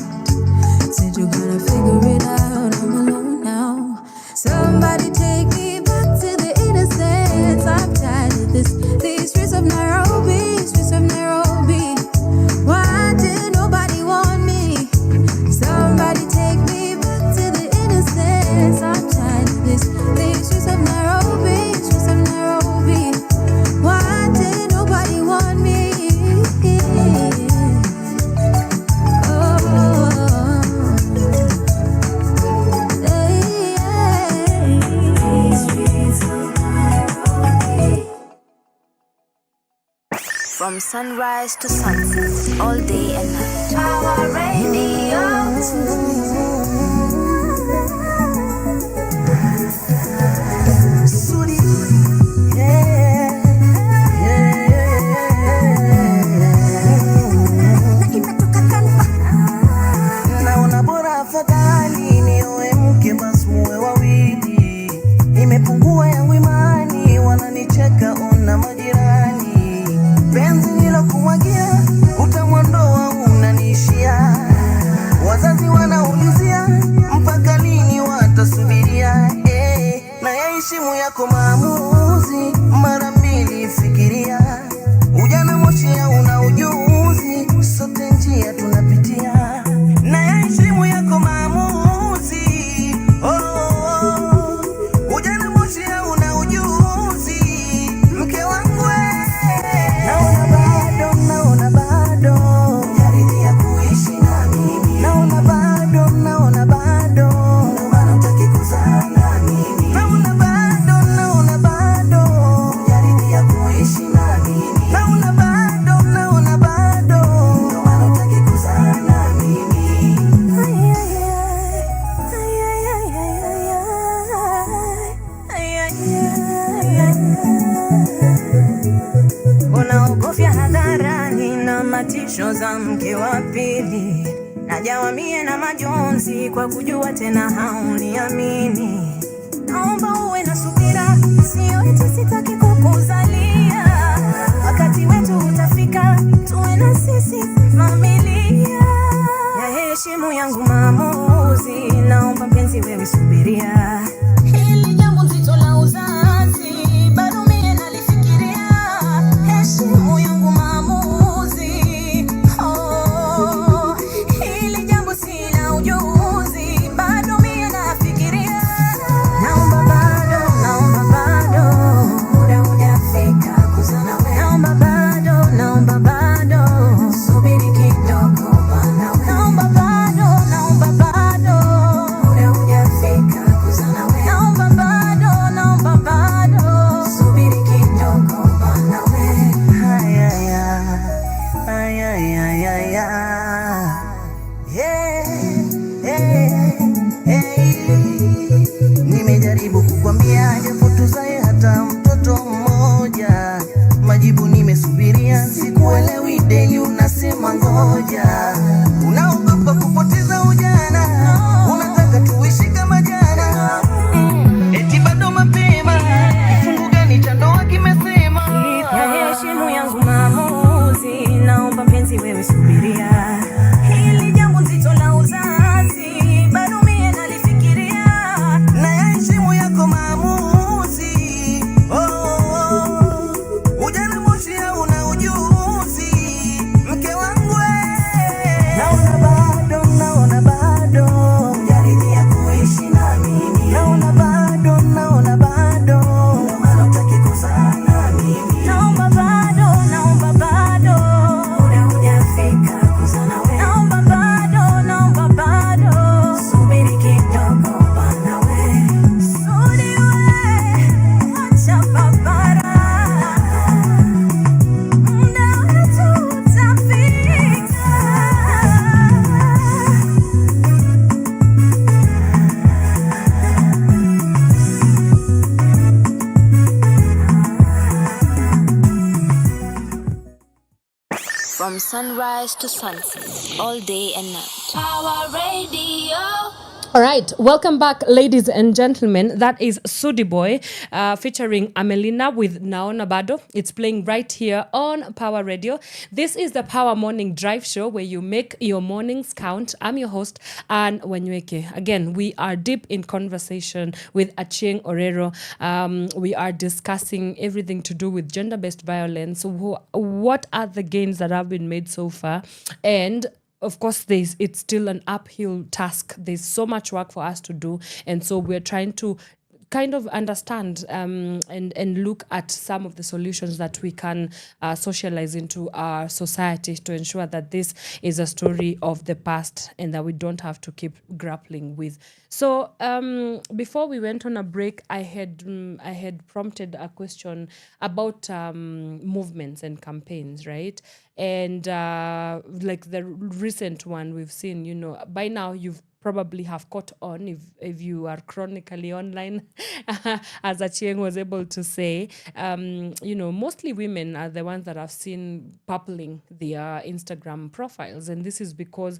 Said you're gonna figure it out. I'm alone now. Somebody take me back to the innocence. I'm tired of From sunrise to sunset, all day and night. Power Radio. Naona bora afadhali nioe mke basi muwe wawili. Imepungua yangu imani, wananicheka ona majirani. Penzi nilokuwagia utamwondoa unanishia. Wazazi wanaulizia mpaka lini watasubiria. Na yaheshimu yako maamuzi, mara mbili fikiria. Ujana moshi una ujuzi, sote njia tunapitia. Na yaheshimu yako maamuzi, ujana moshi una ujuzi, mke wangu naona bado yaridhia kuishi na mimi. Naona bado maana hutaki kuzaa na mimi. Naona bado yaridhia kuishi na mimi. Naona bado maana hutaki kuzaa na mimi. Unaogofya hadharani na matisho za mke wa pili. Najawa mie na majonzi kwa kujua tena hauniamini. Naomba uwe na subira, sio eti sitaki kukuzalia. Wakati wetu utafika, tuwe na sisi familia. Yaheshimu yangu maamuzi, naomba mpenzi wewe subiria. Hili jambo zito la uzazi, bado mie nalifikiria. Heshimu yangu maamuzi, hili jambo sina ujuzi, bado mie nafikiria. Naomba bado, muda hujafika kuzana wewe. Naomba bado, subiri kidogo bana wewe. Naomba bado, muda hujafika kuzana wewe. Naomba bado, subiri kidogo bana wewe. Nimejaribu kukwambia japo tuzae hata mtoto mmoja. Majibu nimesubiria, sikuelewi deli unasema ngoja. Unaogopa kupoteza ujana, unataka tuishi kama jana. Eti bado mapema, kifungu gani cha ndoa kimesema? Yaheshimu yangu maamuzi, naomba mpenzi wewe subiria. Hili jambo zito la uzazi, bado mie nalifikiria. Na yaheshimu yako maamuzi, ujana moshi una ujuzi, mke wangu naona bado yaridhia kuishi na mimi. Naona bado maana hutaki kuzaa na mimi. Naomba bado muda hujafika kuzaa na wewe. Naomba bado subiri kidogo bana wewe. Sudi wewe acha papara, muda wetu utafika. From sunrise to sunset, all day and night. Power Radio. All right, welcome back, ladies and gentlemen. That is Sudi Boy featuring Amelina with Naona Bado. It's playing right here on Power Radio. This is the Power Morning Drive Show where you make your mornings count. I'm your host, Anne Wanyoike. Again, we are deep in conversation with Achieng Orero. We are discussing everything to do with gender-based violence. What are the gains that have been made so far? And of course, it's still an uphill task. There's so much work for us to do. And so we're trying to kind of understand and look at some of the solutions that we can socialize into our society to ensure that this is a story of the past and that we don't have to keep grappling with. So before we went on a break, I had prompted a question about movements and campaigns, right? And like the recent one we've seen, you know, by now you've probably have caught on if you are chronically online, as Achieng was able to say. You know, mostly women are the ones that I've seen purpling their Instagram profiles, and this is because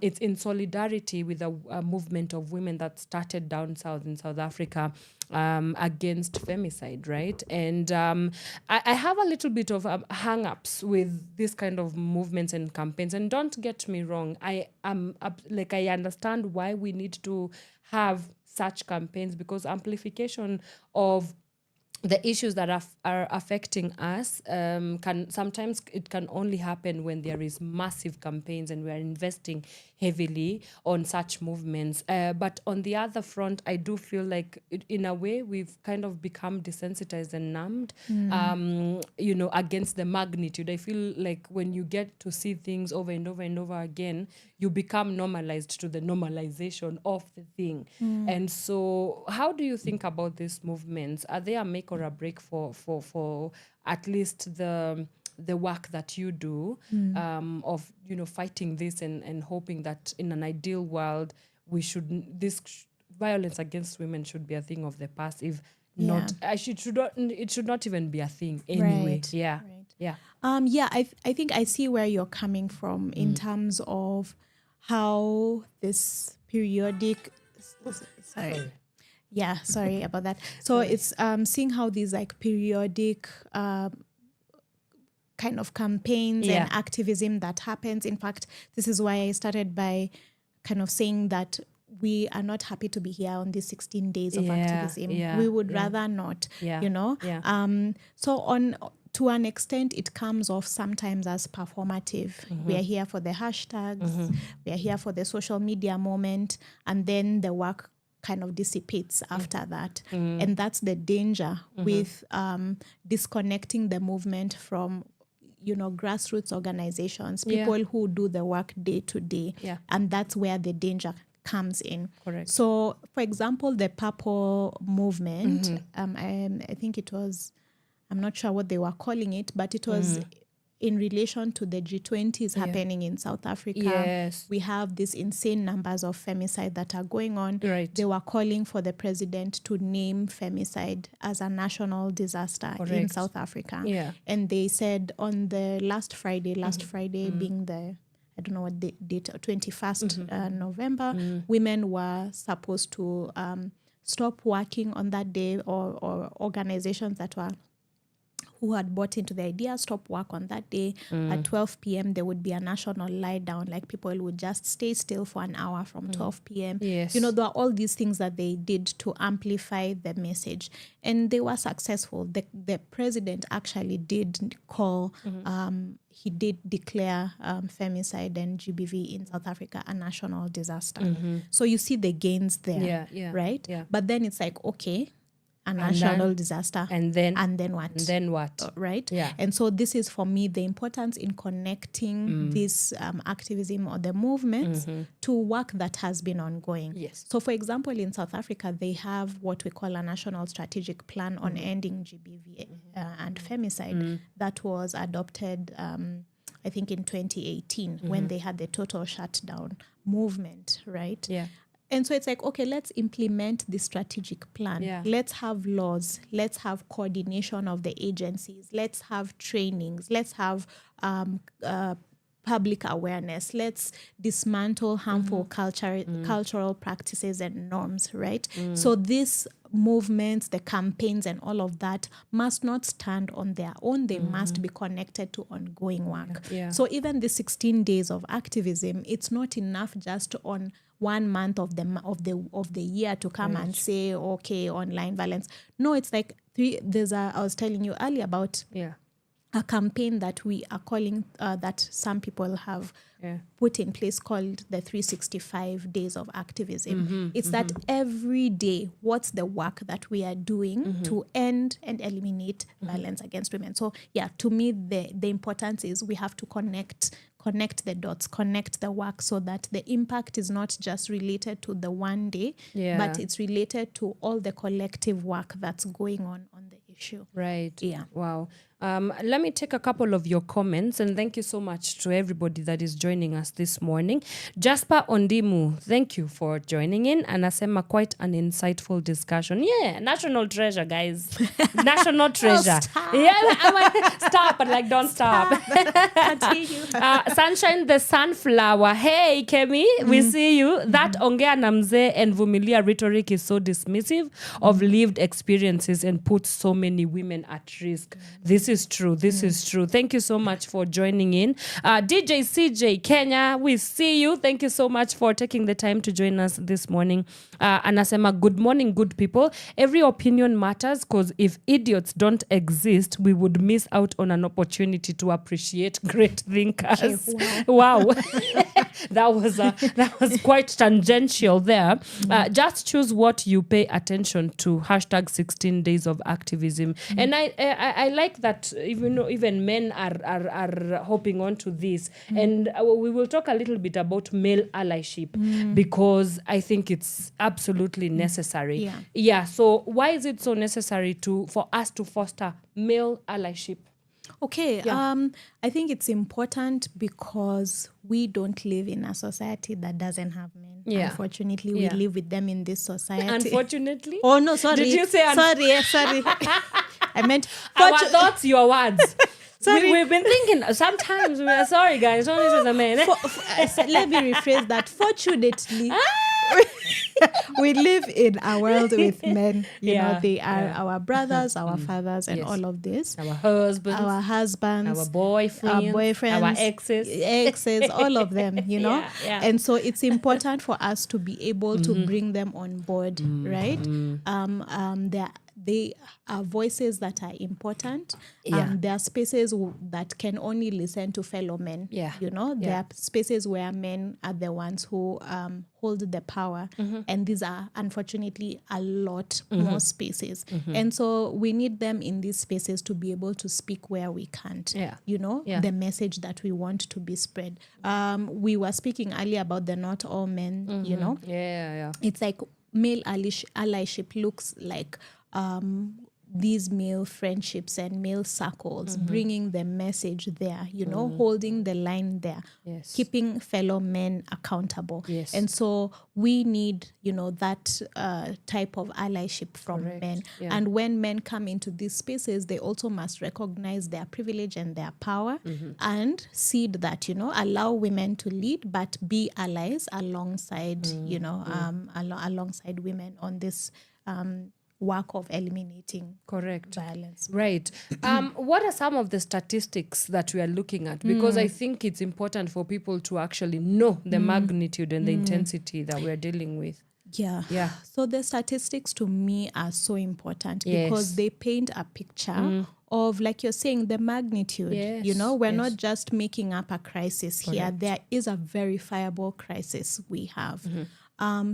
it's in solidarity with a movement of women that started down south in South Africa against femicide, right? And I have a little bit of hang-ups with this kind of movements and campaigns. And don't get me wrong, I understand why we need to have such campaigns, because amplification of the issues that are affecting us can only happen when there is massive campaigns and we are investing heavily on such movements. But on the other front, I do feel like in a way we've kind of become desensitized and numbed, you know, against the magnitude. I feel like when you get to see things over and over and over again, you become normalized to the normalization of the thing. And so how do you think about these movements? Are they a make or a break for at least the work that you do of, you know, fighting this and hoping that in an ideal world violence against women should be a thing of the past, if not it should not even be a thing anyway. Right. Yeah. Right. I think I see where you're coming from in terms of how this periodic sorry about that. So it's seeing how these like periodic kind of campaigns and activism that happens. In fact, this is why I started by kind of saying that we are not happy to be here on these 16 days of activism. We would rather not, you know. So to an extent, it comes off sometimes as performative. We are here for the hashtags, we are here for the social media moment, and then the work kind of dissipates after that. And that's the danger with disconnecting the movement from, you know, grassroots organizations, people who do the work day to day. And that's where the danger comes in. Correct. So, for example, the Purple movement, I think it was, I'm not sure what they were calling it, but it was in relation to the G20s happening in South Africa. Yes. We have these insane numbers of femicide that are going on. Right. They were calling for the president to name femicide as a national disaster in South Africa. Yeah. And they said on the last Friday being the, I don't know what date, 21st November, women were supposed to stop working on that day, or organizations that were who had bought into the idea, stop work on that day. At 12 p.m., there would be a national lie down, like people would just stay still for an hour from 12 p.m. Yes. You know, there are all these things that they did to amplify the message. And they were successful. The president actually did call, he did declare femicide and GBV in South Africa a national disaster. So you see the gains there, right? Yeah. But then it's like, okay, a national disaster. And then what? And then what? Right? Yeah. And so this is, for me, the importance in connecting this activism or the movements to work that has been ongoing. Yes. So, for example, in South Africa, they have what we call a national strategic plan on ending GBV and femicide that was adopted, I think, in 2018 when they had the total shutdown movement, right? Yeah. And so it's like, okay, let's implement the strategic plan. Yeah. Let's have laws. Let's have coordination of the agencies. Let's have trainings. Let's have public awareness. Let's dismantle harmful cultural practices and norms, right? So these movements, the campaigns and all of that must not stand on their own. They must be connected to ongoing work. Yeah. So even the 16 days of activism, it's not enough just on 1 month of the year to come and say, okay, online violence. No, it's like I was telling you earlier about a campaign that we are calling, that some people have put in place, called the 365 Days of Activism. It's that every day, what's the work that we are doing to end and eliminate violence against women? So yeah, to me, the importance is we have to connect the dots, connect the work, so that the impact is not just related to the one day, but it's related to all the collective work that's going on the issue. Right. Yeah. Wow. Let me take a couple of your comments, and thank you so much to everybody that is joining us this morning. Jasper Ondimu, thank you for joining in. Anasema, quite an insightful discussion. Yeah, national treasure, guys. National treasure. Stop. Yeah, stop, but like don't stop. Continue. Sunshine the Sunflower. Hey, Kemi, we see you. That ongea na mzee and vumilia rhetoric is so dismissive of lived experiences and puts so many women at risk. This is true. This is true. Thank you so much for joining in. DJ CJ Kenya, we see you. Thank you so much for taking the time to join us this morning. Anasema, good morning, good people. Every opinion matters, because if idiots don't exist, we would miss out on an opportunity to appreciate great thinkers. Okay, wow. that was quite tangential there. Just choose what you pay attention to. Hashtag 16 days of activism. And I like that even men are hopping onto this. And we will talk a little bit about male allyship, because I think it's absolutely necessary. Yeah. So why is it so necessary for us to foster male allyship? Okay, I think it's important because we don't live in a society that doesn't have men. Yeah. Unfortunately, we live with them in this society. Unfortunately? Oh, no, sorry. Did you say sorry. I meant... Our thoughts, your words. Sorry. We've been thinking, sometimes we are sorry, guys, only to the men. Let me rephrase that. Fortunately... we live in a world with men. You know, they are our brothers, our fathers, and all of this. Our husbands, our boyfriends, our exes, all of them, you know. And so it's important for us to be able to bring them on board, right? They are voices that are important. There are spaces that can only listen to fellow men. You know, there are spaces where men are the ones who hold the power. And these are, unfortunately, a lot more spaces. And so we need them in these spaces to be able to speak where we can't. You know, the message that we want to be spread. We were speaking earlier about the not all men, you know. It's like male allyship looks like these male friendships and male circles, bringing the message there, you know, holding the line there, keeping fellow men accountable. And so we need, you know, that type of allyship from men. And when men come into these spaces, they also must recognize their privilege and their power and seed that, you know, allow women to lead, but be allies alongside, you know, alongside women on this work of eliminating violence. Right. What are some of the statistics that we are looking at? Because I think it's important for people to actually know the magnitude and the intensity that we're dealing with. Yeah. So the statistics to me are so important because they paint a picture of, like you're saying, the magnitude. You know, we're not just making up a crisis here. There is a verifiable crisis we have.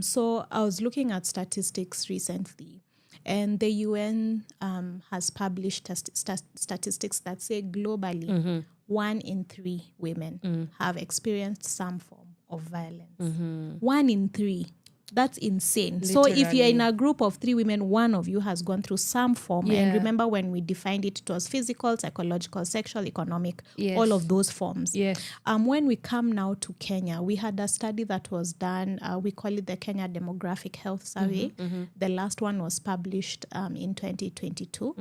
So I was looking at statistics recently. And the UN has published statistics that say globally, 1 in 3 women have experienced some form of violence. 1 in 3. That's insane. Literally. So if you're in a group of 3 women, one of you has gone through some form. And remember when we defined it, it was physical, psychological, sexual, economic, all of those forms. When we come now to Kenya, we had a study that was done. We call it the Kenya Demographic Health Survey. The last one was published in 2022.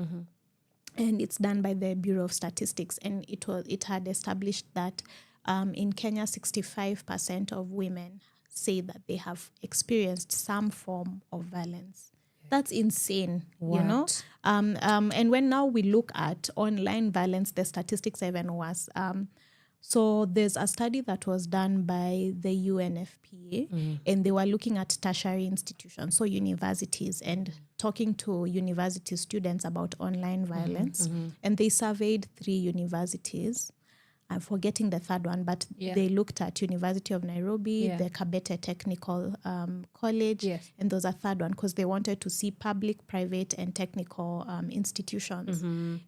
And it's done by the Bureau of Statistics. And it had established that in Kenya, 65% of women say that they have experienced some form of violence. That's insane, you know? And when now we look at online violence, the statistics are even worse. So there's a study that was done by the UNFPA, and they were looking at tertiary institutions, so universities, and talking to university students about online violence, and they surveyed 3 universities. I'm forgetting the third one, but they looked at University of Nairobi, the Kabete Technical College, and there was a third one because they wanted to see public, private, and technical institutions.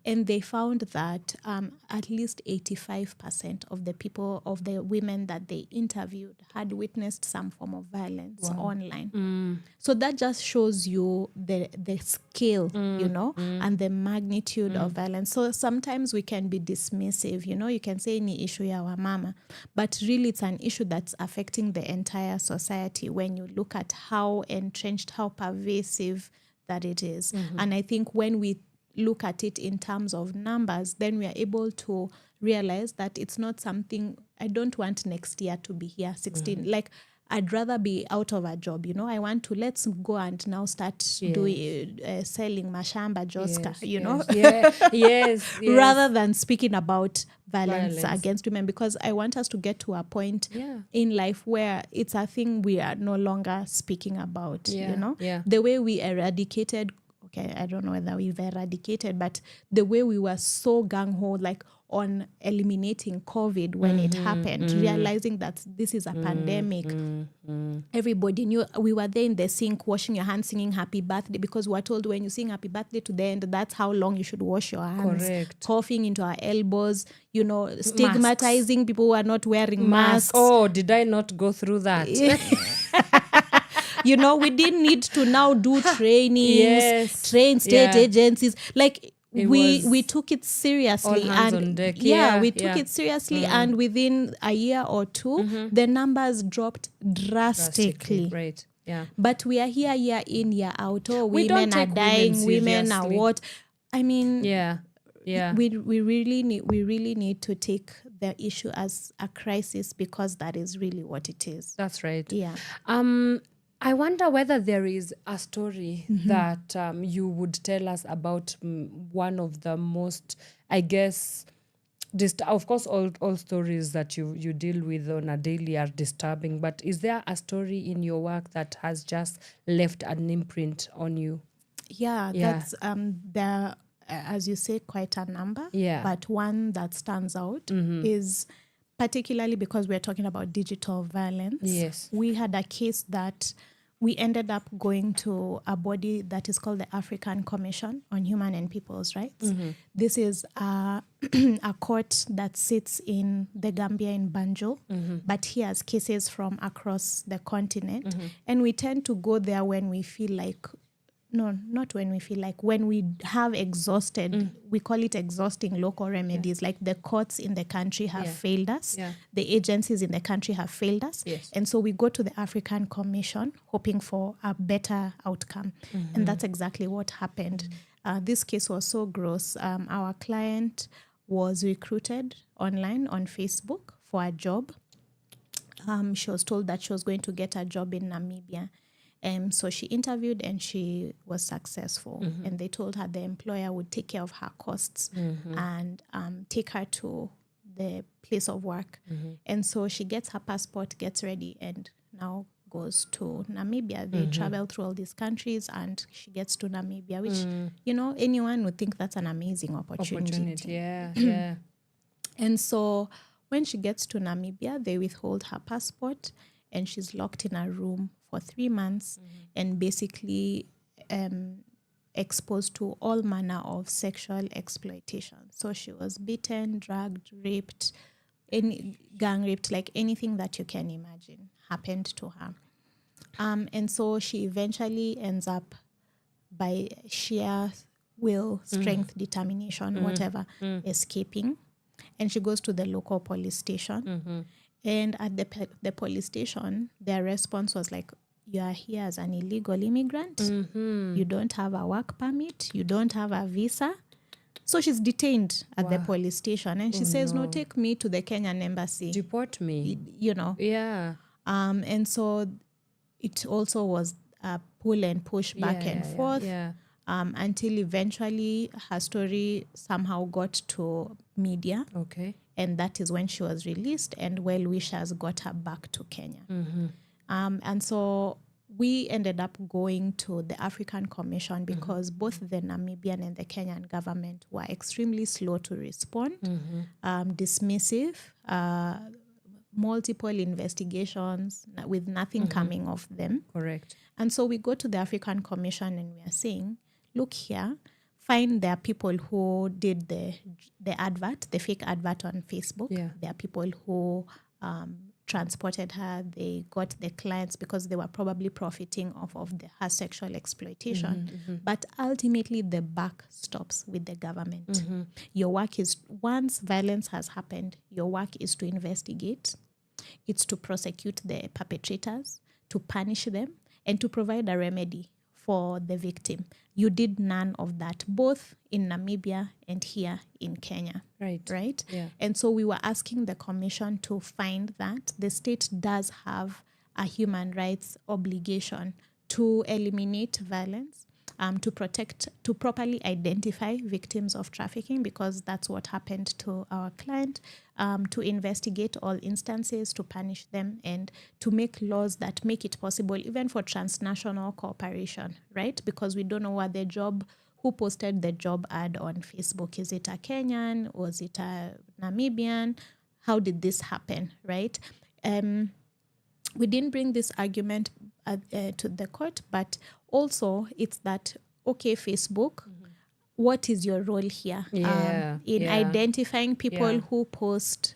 And they found that at least 85% of the women that they interviewed had witnessed some form of violence online. So that just shows you the scale, and the magnitude of violence. So sometimes we can be dismissive, you can say ni issue ya wamama, but really it's an issue that's affecting the entire society when you look at how entrenched, how pervasive that it is. And I think when we look at it in terms of numbers, then we are able to realize that it's not something, I don't want next year to be here 16. Like, I'd rather be out of a job, I want to, let's go and now start doing selling mashamba joska, Yes. rather than speaking about violence against women, because I want us to get to a point in life where it's a thing we are no longer speaking about, the way we eradicated, I don't know whether we've eradicated, but the way we were so gung-ho, like on eliminating COVID when it happened, realizing that this is a pandemic. Everybody knew. We were there in the sink, washing your hands, singing happy birthday, because we were told when you sing happy birthday to the end, that's how long you should wash your hands. Correct. Coughing into our elbows, stigmatizing people who are not wearing masks. Oh, did I not go through that? We didn't need to now do trainings, train state agencies. Like, we took it seriously, all hands on deck. We took it seriously, and within a year or two, the numbers dropped drastically. Right. Yeah. But we are here year in, year out. Oh, We women don't are take dying. Women are seriously. what? I mean, Yeah. we really need to take the issue as a crisis, because that is really what it is. That's right. Yeah. I wonder whether there is a story that you would tell us about one of the most, I guess, of course, all stories that you deal with on a daily are disturbing, but is there a story in your work that has just left an imprint on you? Yeah. That's there, as you say, quite a number. Yeah. But one that stands out is, particularly because we're talking about digital violence. Yes. We had a case that we ended up going to a body that is called the African Commission on Human and People's Rights. This is a court that sits in the Gambia in Banjul, but hears cases from across the continent. And we tend to go there when we feel like, no, not when we feel like, when we have exhausted, we call it exhausting local remedies, like the courts in the country have failed us, the agencies in the country have failed us. And so we go to the African Commission hoping for a better outcome. And that's exactly what happened. This case was so gross. Our client was recruited online on Facebook for a job. She was told that she was going to get a job in Namibia. So she interviewed and she was successful. And they told her the employer would take care of her costs and take her to the place of work. And so she gets her passport, gets ready, and now goes to Namibia. They travel through all these countries and she gets to Namibia, which, anyone would think that's an amazing opportunity. Yeah. And so when she gets to Namibia, they withhold her passport and she's locked in a room for 3 months and basically exposed to all manner of sexual exploitation. So she was beaten, drugged, raped, gang raped, like anything that you can imagine happened to her. And so she eventually ends up, by sheer will, strength, determination, whatever, escaping. And she goes to the local police station. And at the police station, their response was like, you are here as an illegal immigrant. You don't have a work permit. You don't have a visa. So she's detained at the police station. And she says, no, take me to the Kenyan embassy. Deport me. Yeah. And so it also was a pull and push back and forth. Until eventually her story somehow got to media. Okay. And that is when she was released and well-wishers got her back to Kenya. And so we ended up going to the African Commission because both the Namibian and the Kenyan government were extremely slow to respond, dismissive, multiple investigations with nothing coming of them. Correct. And so we go to the African Commission and we are saying, look here, find there are people who did the advert, the fake advert on Facebook. Yeah. There are people who transported her. They got the clients because they were probably profiting off of her sexual exploitation. But ultimately, the buck stops with the government. Your work is, once violence has happened, your work is to investigate. It's to prosecute the perpetrators, to punish them, and to provide a remedy for the victim. You did none of that, both in Namibia and here in Kenya. Right? Yeah. And so we were asking the commission to find that the state does have a human rights obligation to eliminate violence, to protect, to properly identify victims of trafficking, because that's what happened to our client, to investigate all instances, to punish them, and to make laws that make it possible even for transnational cooperation, right? Because we don't know who posted the job ad on Facebook. Is it a Kenyan? Or is it a Namibian? How did this happen, right? We didn't bring this argument to the court, but also it's that, okay, Facebook, what is your role here in identifying people who post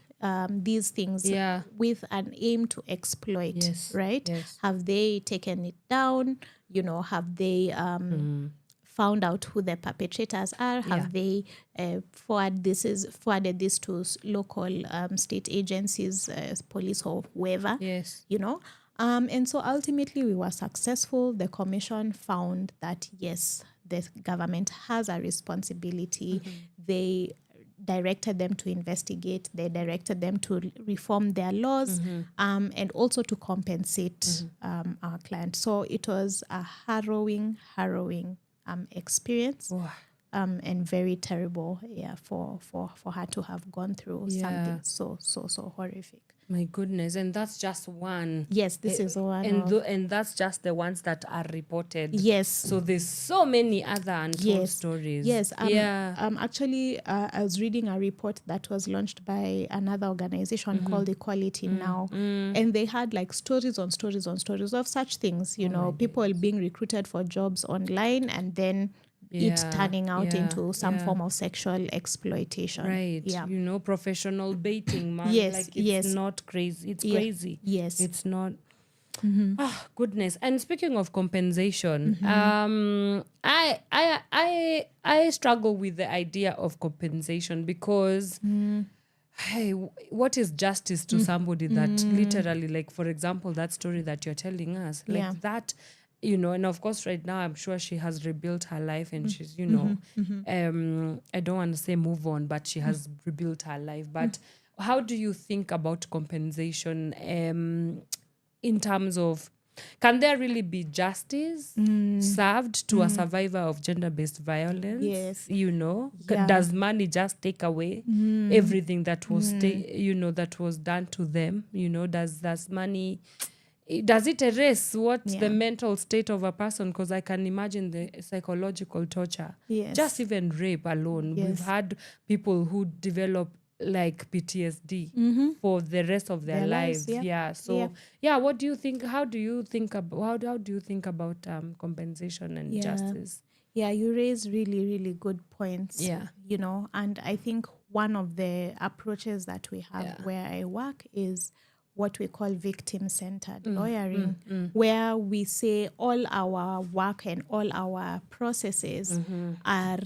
these things with an aim to exploit, right? Yes. Have they taken it down? Have they found out who the perpetrators are? Have they forwarded this to local state agencies, police or whoever? Yes. And so ultimately we were successful. The commission found that, yes, the government has a responsibility. They directed them to investigate. They directed them to reform their laws and also to compensate our client. So it was a harrowing experience. And very terrible, for her to have gone through something so horrific. My goodness, and that's just one. Yes, this is one. And that's just the ones that are reported. Yes. So there's so many other untold stories. Yes. Actually, I was reading a report that was launched by another organization called Equality Now, and they had like stories on stories on stories of such things. People being recruited for jobs online, and then it turning out into some form of sexual exploitation. Right. Yeah. Professional baiting, man. Yes. It's not crazy. It's crazy. Yes. It's not. Goodness. And speaking of compensation, I struggle with the idea of compensation because hey, what is justice to somebody that literally, like, for example, that story that you're telling us, like that, and of course right now I'm sure she has rebuilt her life and she's, I don't want to say move on, but she has rebuilt her life. But how do you think about compensation in terms of, can there really be justice served to a survivor of gender-based violence? Yes. Does money just take away everything that was that was done to them? Does money, does it erase the mental state of a person? Because I can imagine the psychological torture. Yes. Just even rape alone. Yes. We've had people who develop like PTSD for the rest of their lives. So what do you think? How do you think about compensation and justice? Yeah, you raise really, really good points. Yeah. And I think one of the approaches that we have where I work is what we call victim-centered lawyering, where we say all our work and all our processes are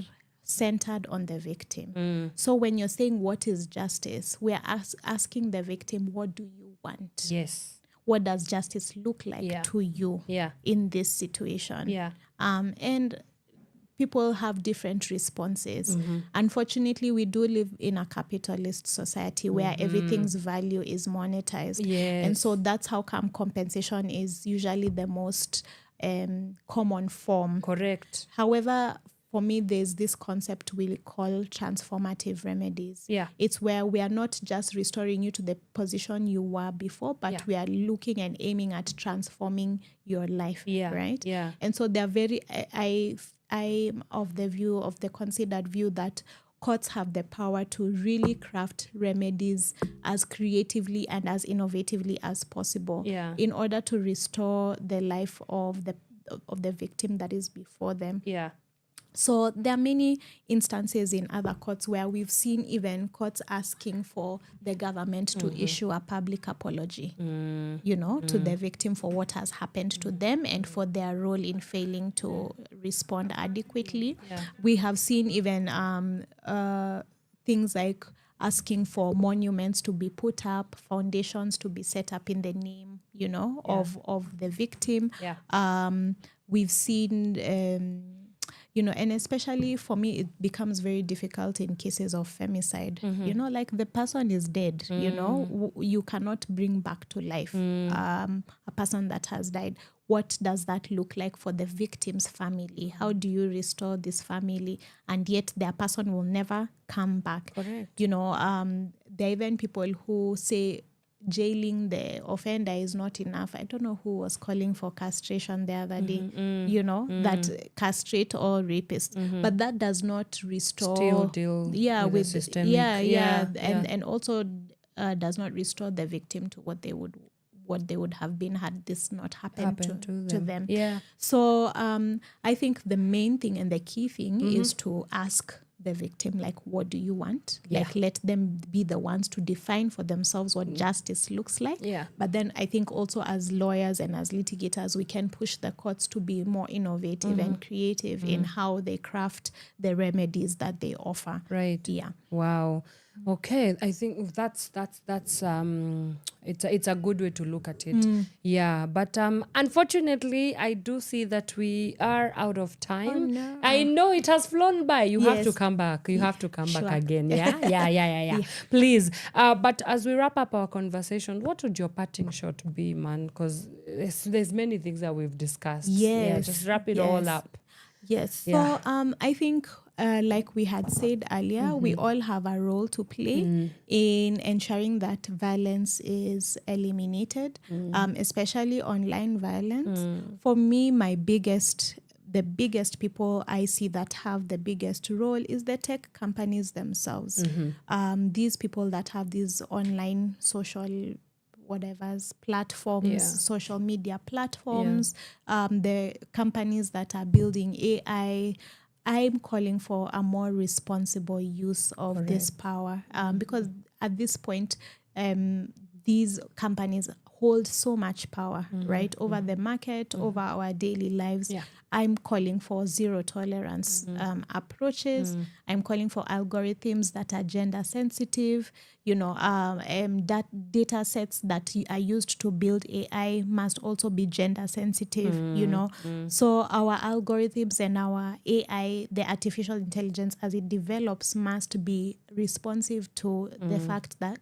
centered on the victim. So when you're saying what is justice, we're asking the victim, what do you want? Yes. What does justice look like to you in this situation? Yeah. And people have different responses. Unfortunately, we do live in a capitalist society where everything's value is monetized. Yes. And so that's how compensation is usually the most common form. Correct. However, for me, there's this concept we call transformative remedies. Yeah. It's where we are not just restoring you to the position you were before, but we are looking and aiming at transforming your life. Yeah. Right? Yeah. And so they're I'm of the considered view that courts have the power to really craft remedies as creatively and as innovatively as possible in order to restore the life of the victim that is before them. Yeah. So there are many instances in other courts where we've seen even courts asking for the government to issue a public apology, to the victim for what has happened to them and for their role in failing to respond adequately. Yeah. We have seen even things like asking for monuments to be put up, foundations to be set up in the name, of the victim. Yeah. We've seen... and especially for me, it becomes very difficult in cases of femicide. Like the person is dead, you cannot bring back to life a person that has died. What does that look like for the victim's family? How do you restore this family? And yet their person will never come back. Correct. There are even people who say, jailing the offender is not enough. I don't know who was calling for castration the other day, that castrate all rapists. But that does not restore... Still deal with the systemic. And also does not restore the victim to what they would have been had this not happened to them. Yeah. So I think the main thing and the key thing is to ask the victim, like, what do you want? Like, let them be the ones to define for themselves what justice looks like. Yeah. But then I think also as lawyers and as litigators, we can push the courts to be more innovative and creative in how they craft the remedies that they offer. Right. Yeah. Wow. Okay, I think that's it's a good way to look at it. Yeah, but unfortunately, I do see that we are out of time. Oh, no. I know it has flown by. You have to come back. You have to come back again. Yeah. Please. But as we wrap up our conversation, what would your parting shot be, man? Because there's many things that we've discussed. Yes. Yeah, just wrap it all up. Yes. Yeah. So I think, like we had said earlier, we all have a role to play in ensuring that violence is eliminated, especially online violence. For me, the biggest people I see that have the biggest role is the tech companies themselves. These people that have these online social platforms, social media platforms, the companies that are building AI. I'm calling for a more responsible use of this power because at this point, these companies hold so much power, right, over the market, over our daily lives. Yeah. I'm calling for zero tolerance approaches. I'm calling for algorithms that are gender sensitive. That data sets that are used to build AI must also be gender sensitive, So our algorithms and our AI, the artificial intelligence as it develops, must be responsive to the fact that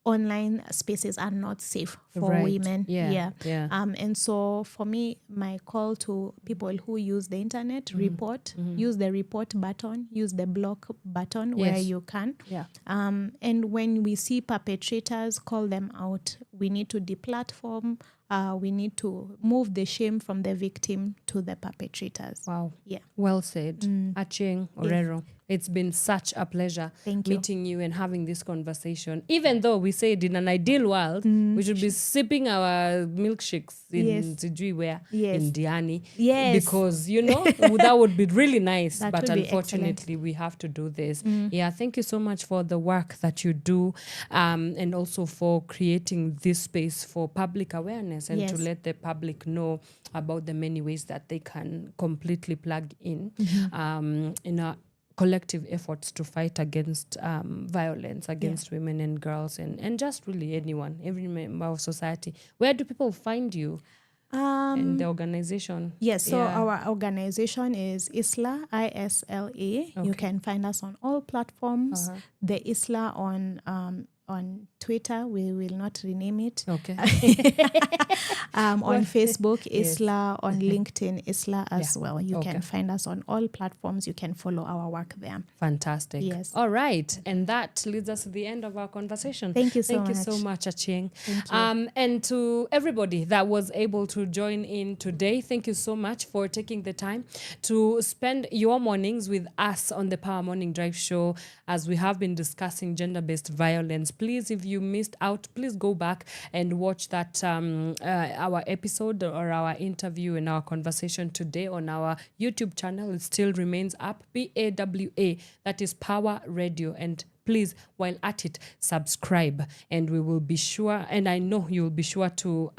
online spaces are not safe for women. And so for me, my call to people who use the internet, use the report button, use the block button where you can. And when we see perpetrators, call them out. We need to deplatform. We need to move the shame from the victim to the perpetrators. Wow. Yeah. Well said. Achieng, Orero. It's been such a pleasure meeting you and having this conversation. Even though we said in an ideal world, we should be sipping our milkshakes in Sijui where in Diani. Yes. Because, that would be really nice. That but would be unfortunately, excellent. we have to do this. Yeah, thank you so much for the work that you do and also for creating this space for public awareness and to let the public know about the many ways that they can completely plug in a collective efforts to fight against violence against women and girls and just really anyone, every member of society. Where do people find you in the organization? Yes, so our organization is ISLA, ISLA. You can find us on all platforms. The ISLA on on Twitter. We will not rename it. Okay. On Facebook, Yes. Isla. On LinkedIn, Isla as well. You Okay. can find us on all platforms. You can follow our work there. Fantastic. Yes. All right. And that leads us to the end of our conversation. Thank you so Thank you much. so much, Achieng. Thank you. And to everybody that was able to join in today, thank you so much for taking the time to spend your mornings with us on the Power Morning Drive Show as we have been discussing gender-based violence. Please, if you missed out, please go back and watch that our episode or our interview and our conversation today on our YouTube channel. It still remains up, PAWA, that is Power Radio. And please, while at it, subscribe, and we will be sure, and I know you will be sure to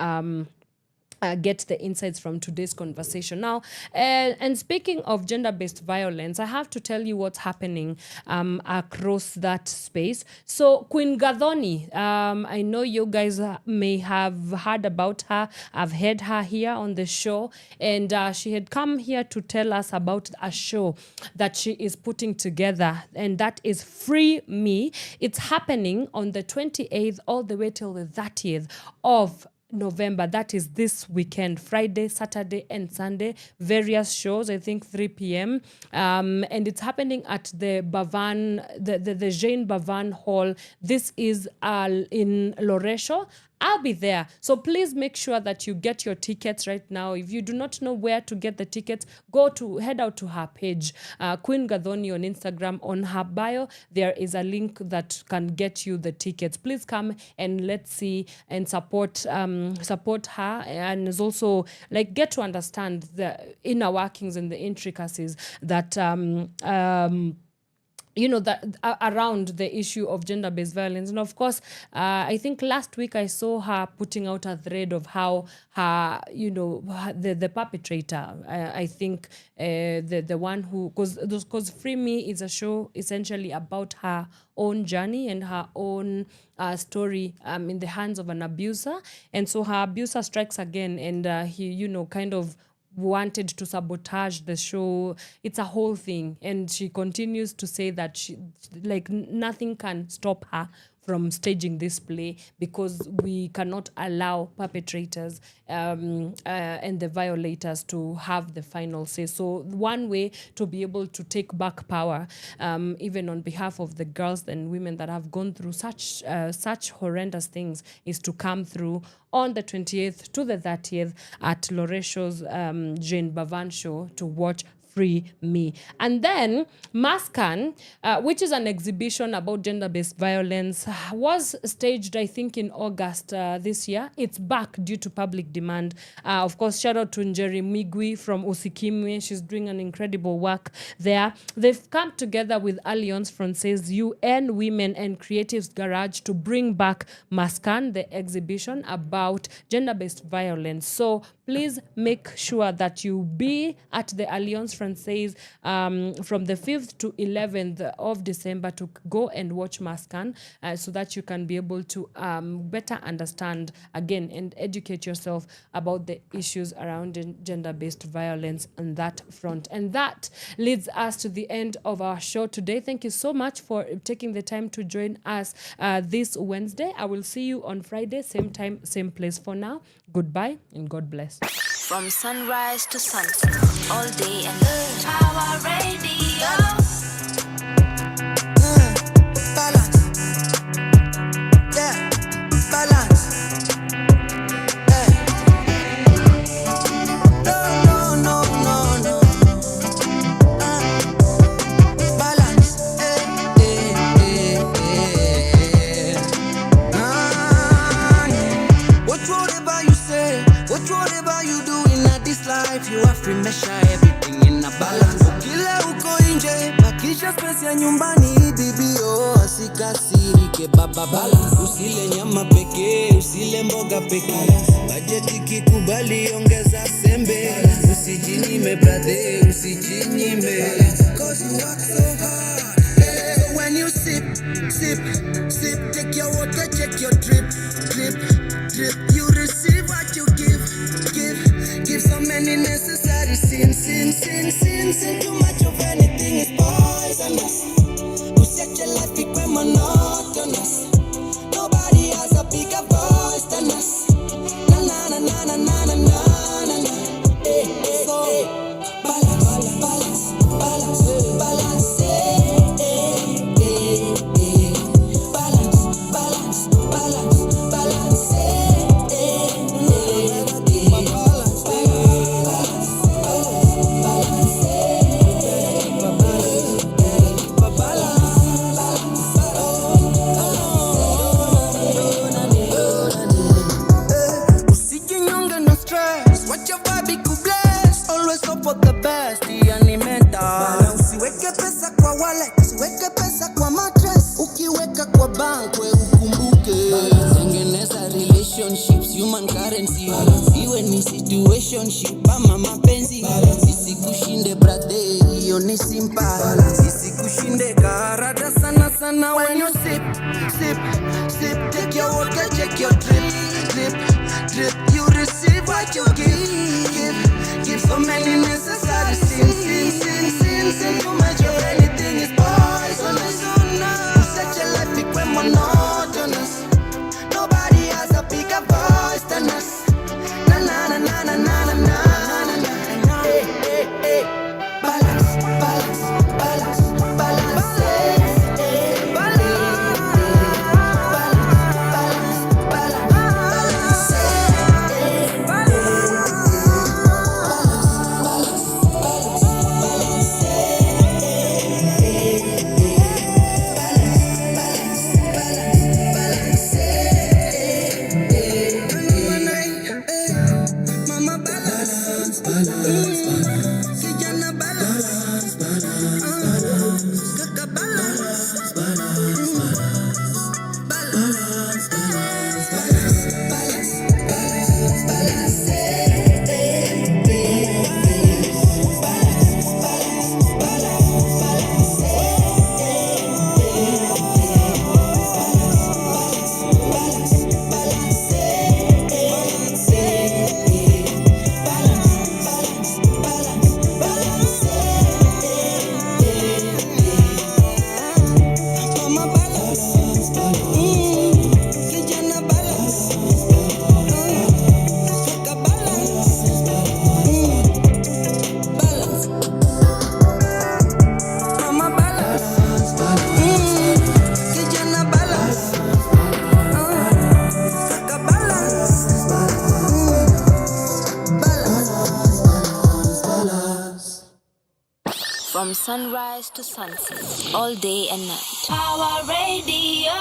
get the insights from today's conversation. Now, and speaking of gender-based violence, I have to tell you what's happening across that space. So Queen Gathoni, I know you guys may have heard about her. I've had her here on the show, and she had come here to tell us about a show that she is putting together, and that is Free Me. It's happening on the 28th all the way till the 30th of November. That is this weekend, Friday, Saturday, and Sunday. Various shows, I think 3 p.m. And it's happening at the Bavan, the Jane Bavan Hall. This is in Loresho. I'll be there. So please make sure that you get your tickets right now. If you do not know where to get the tickets, head out to her page, Queen Gathoni on Instagram. On her bio, there is a link that can get you the tickets. Please come and let's see and support her, and is also like get to understand the inner workings and the intricacies that that around the issue of gender-based violence. And of course, I think last week I saw her putting out a thread of how her, the perpetrator, I think the one who, because Free Me is a show essentially about her own journey and her own story in the hands of an abuser. And so her abuser strikes again, and he, kind of wanted to sabotage the show. It's a whole thing, and she continues to say that nothing can stop her from staging this play because we cannot allow perpetrators and the violators to have the final say. So one way to be able to take back power, even on behalf of the girls and women that have gone through such horrendous things, is to come through on the 28th to the 30th at Loresho's Jane Bavan show to watch Free Me. And then Maskan, which is an exhibition about gender-based violence, was staged, I think, in August this year. It's back due to public demand. Of course, shout out to Njeri Migwi from Usikimwe. She's doing an incredible work there. They've come together with Alliance Francaise, UN Women and Creatives Garage to bring back Maskan, the exhibition about gender-based violence. So please make sure that you be at the Alliance Francaise from the 5th to 11th of December to go and watch Maskan so that you can be able to better understand again and educate yourself about the issues around gender-based violence on that front. And that leads us to the end of our show today. Thank you so much for taking the time to join us this Wednesday. I will see you on Friday, same time, same place. For now, goodbye and God bless. From sunrise to sunset, all day and night. Power Radio. Balance. Yeah, balance. Hey. No. Balance. Whatever you say, whatever you do in this life, you have to measure everything in a balance. Kila uko nje, bakisha space ya nyumbani, bibio asikasirike baba. Balance. Usile nyama pekee, usile mboga pekee. Bajeti kikubali ongeza sembe. Usijinyime brother, usijinyime. Cause you work so hard. So when you sip, take your water, check your drip. You receive what you give so many necessary sin. Too much of anything is poisonous. You set your life become monotonous. bank we ukumbuke. Tengeneza relationships, human currency. Iwe ni situationship ama mapenzi. Isikushinde brother, hiyo ni simple. Isikushinde karada sana sana. When you sip, sip, sip, take your water, check your drip, drip, drip. You receive what you give. Give so many necessary sin. Too much of anything is poisonous. Such a life became monotonous. Nobody has a bigger voice than us. Na na na na na na na na na. Hey hey hey. Balance, balance, balance, balance. Hey, balance, balance, balance, balance. Hey, mama balance, balance, balance. Kijana balance, balance, kaka balance, balance, balance, balance, balance, balance, balance. Mama balance, kijana balance, kaka balance, balance. Mama balance, kijana balance, kaka balance, balance. From sunrise to sunset, all day and night. Power Radio.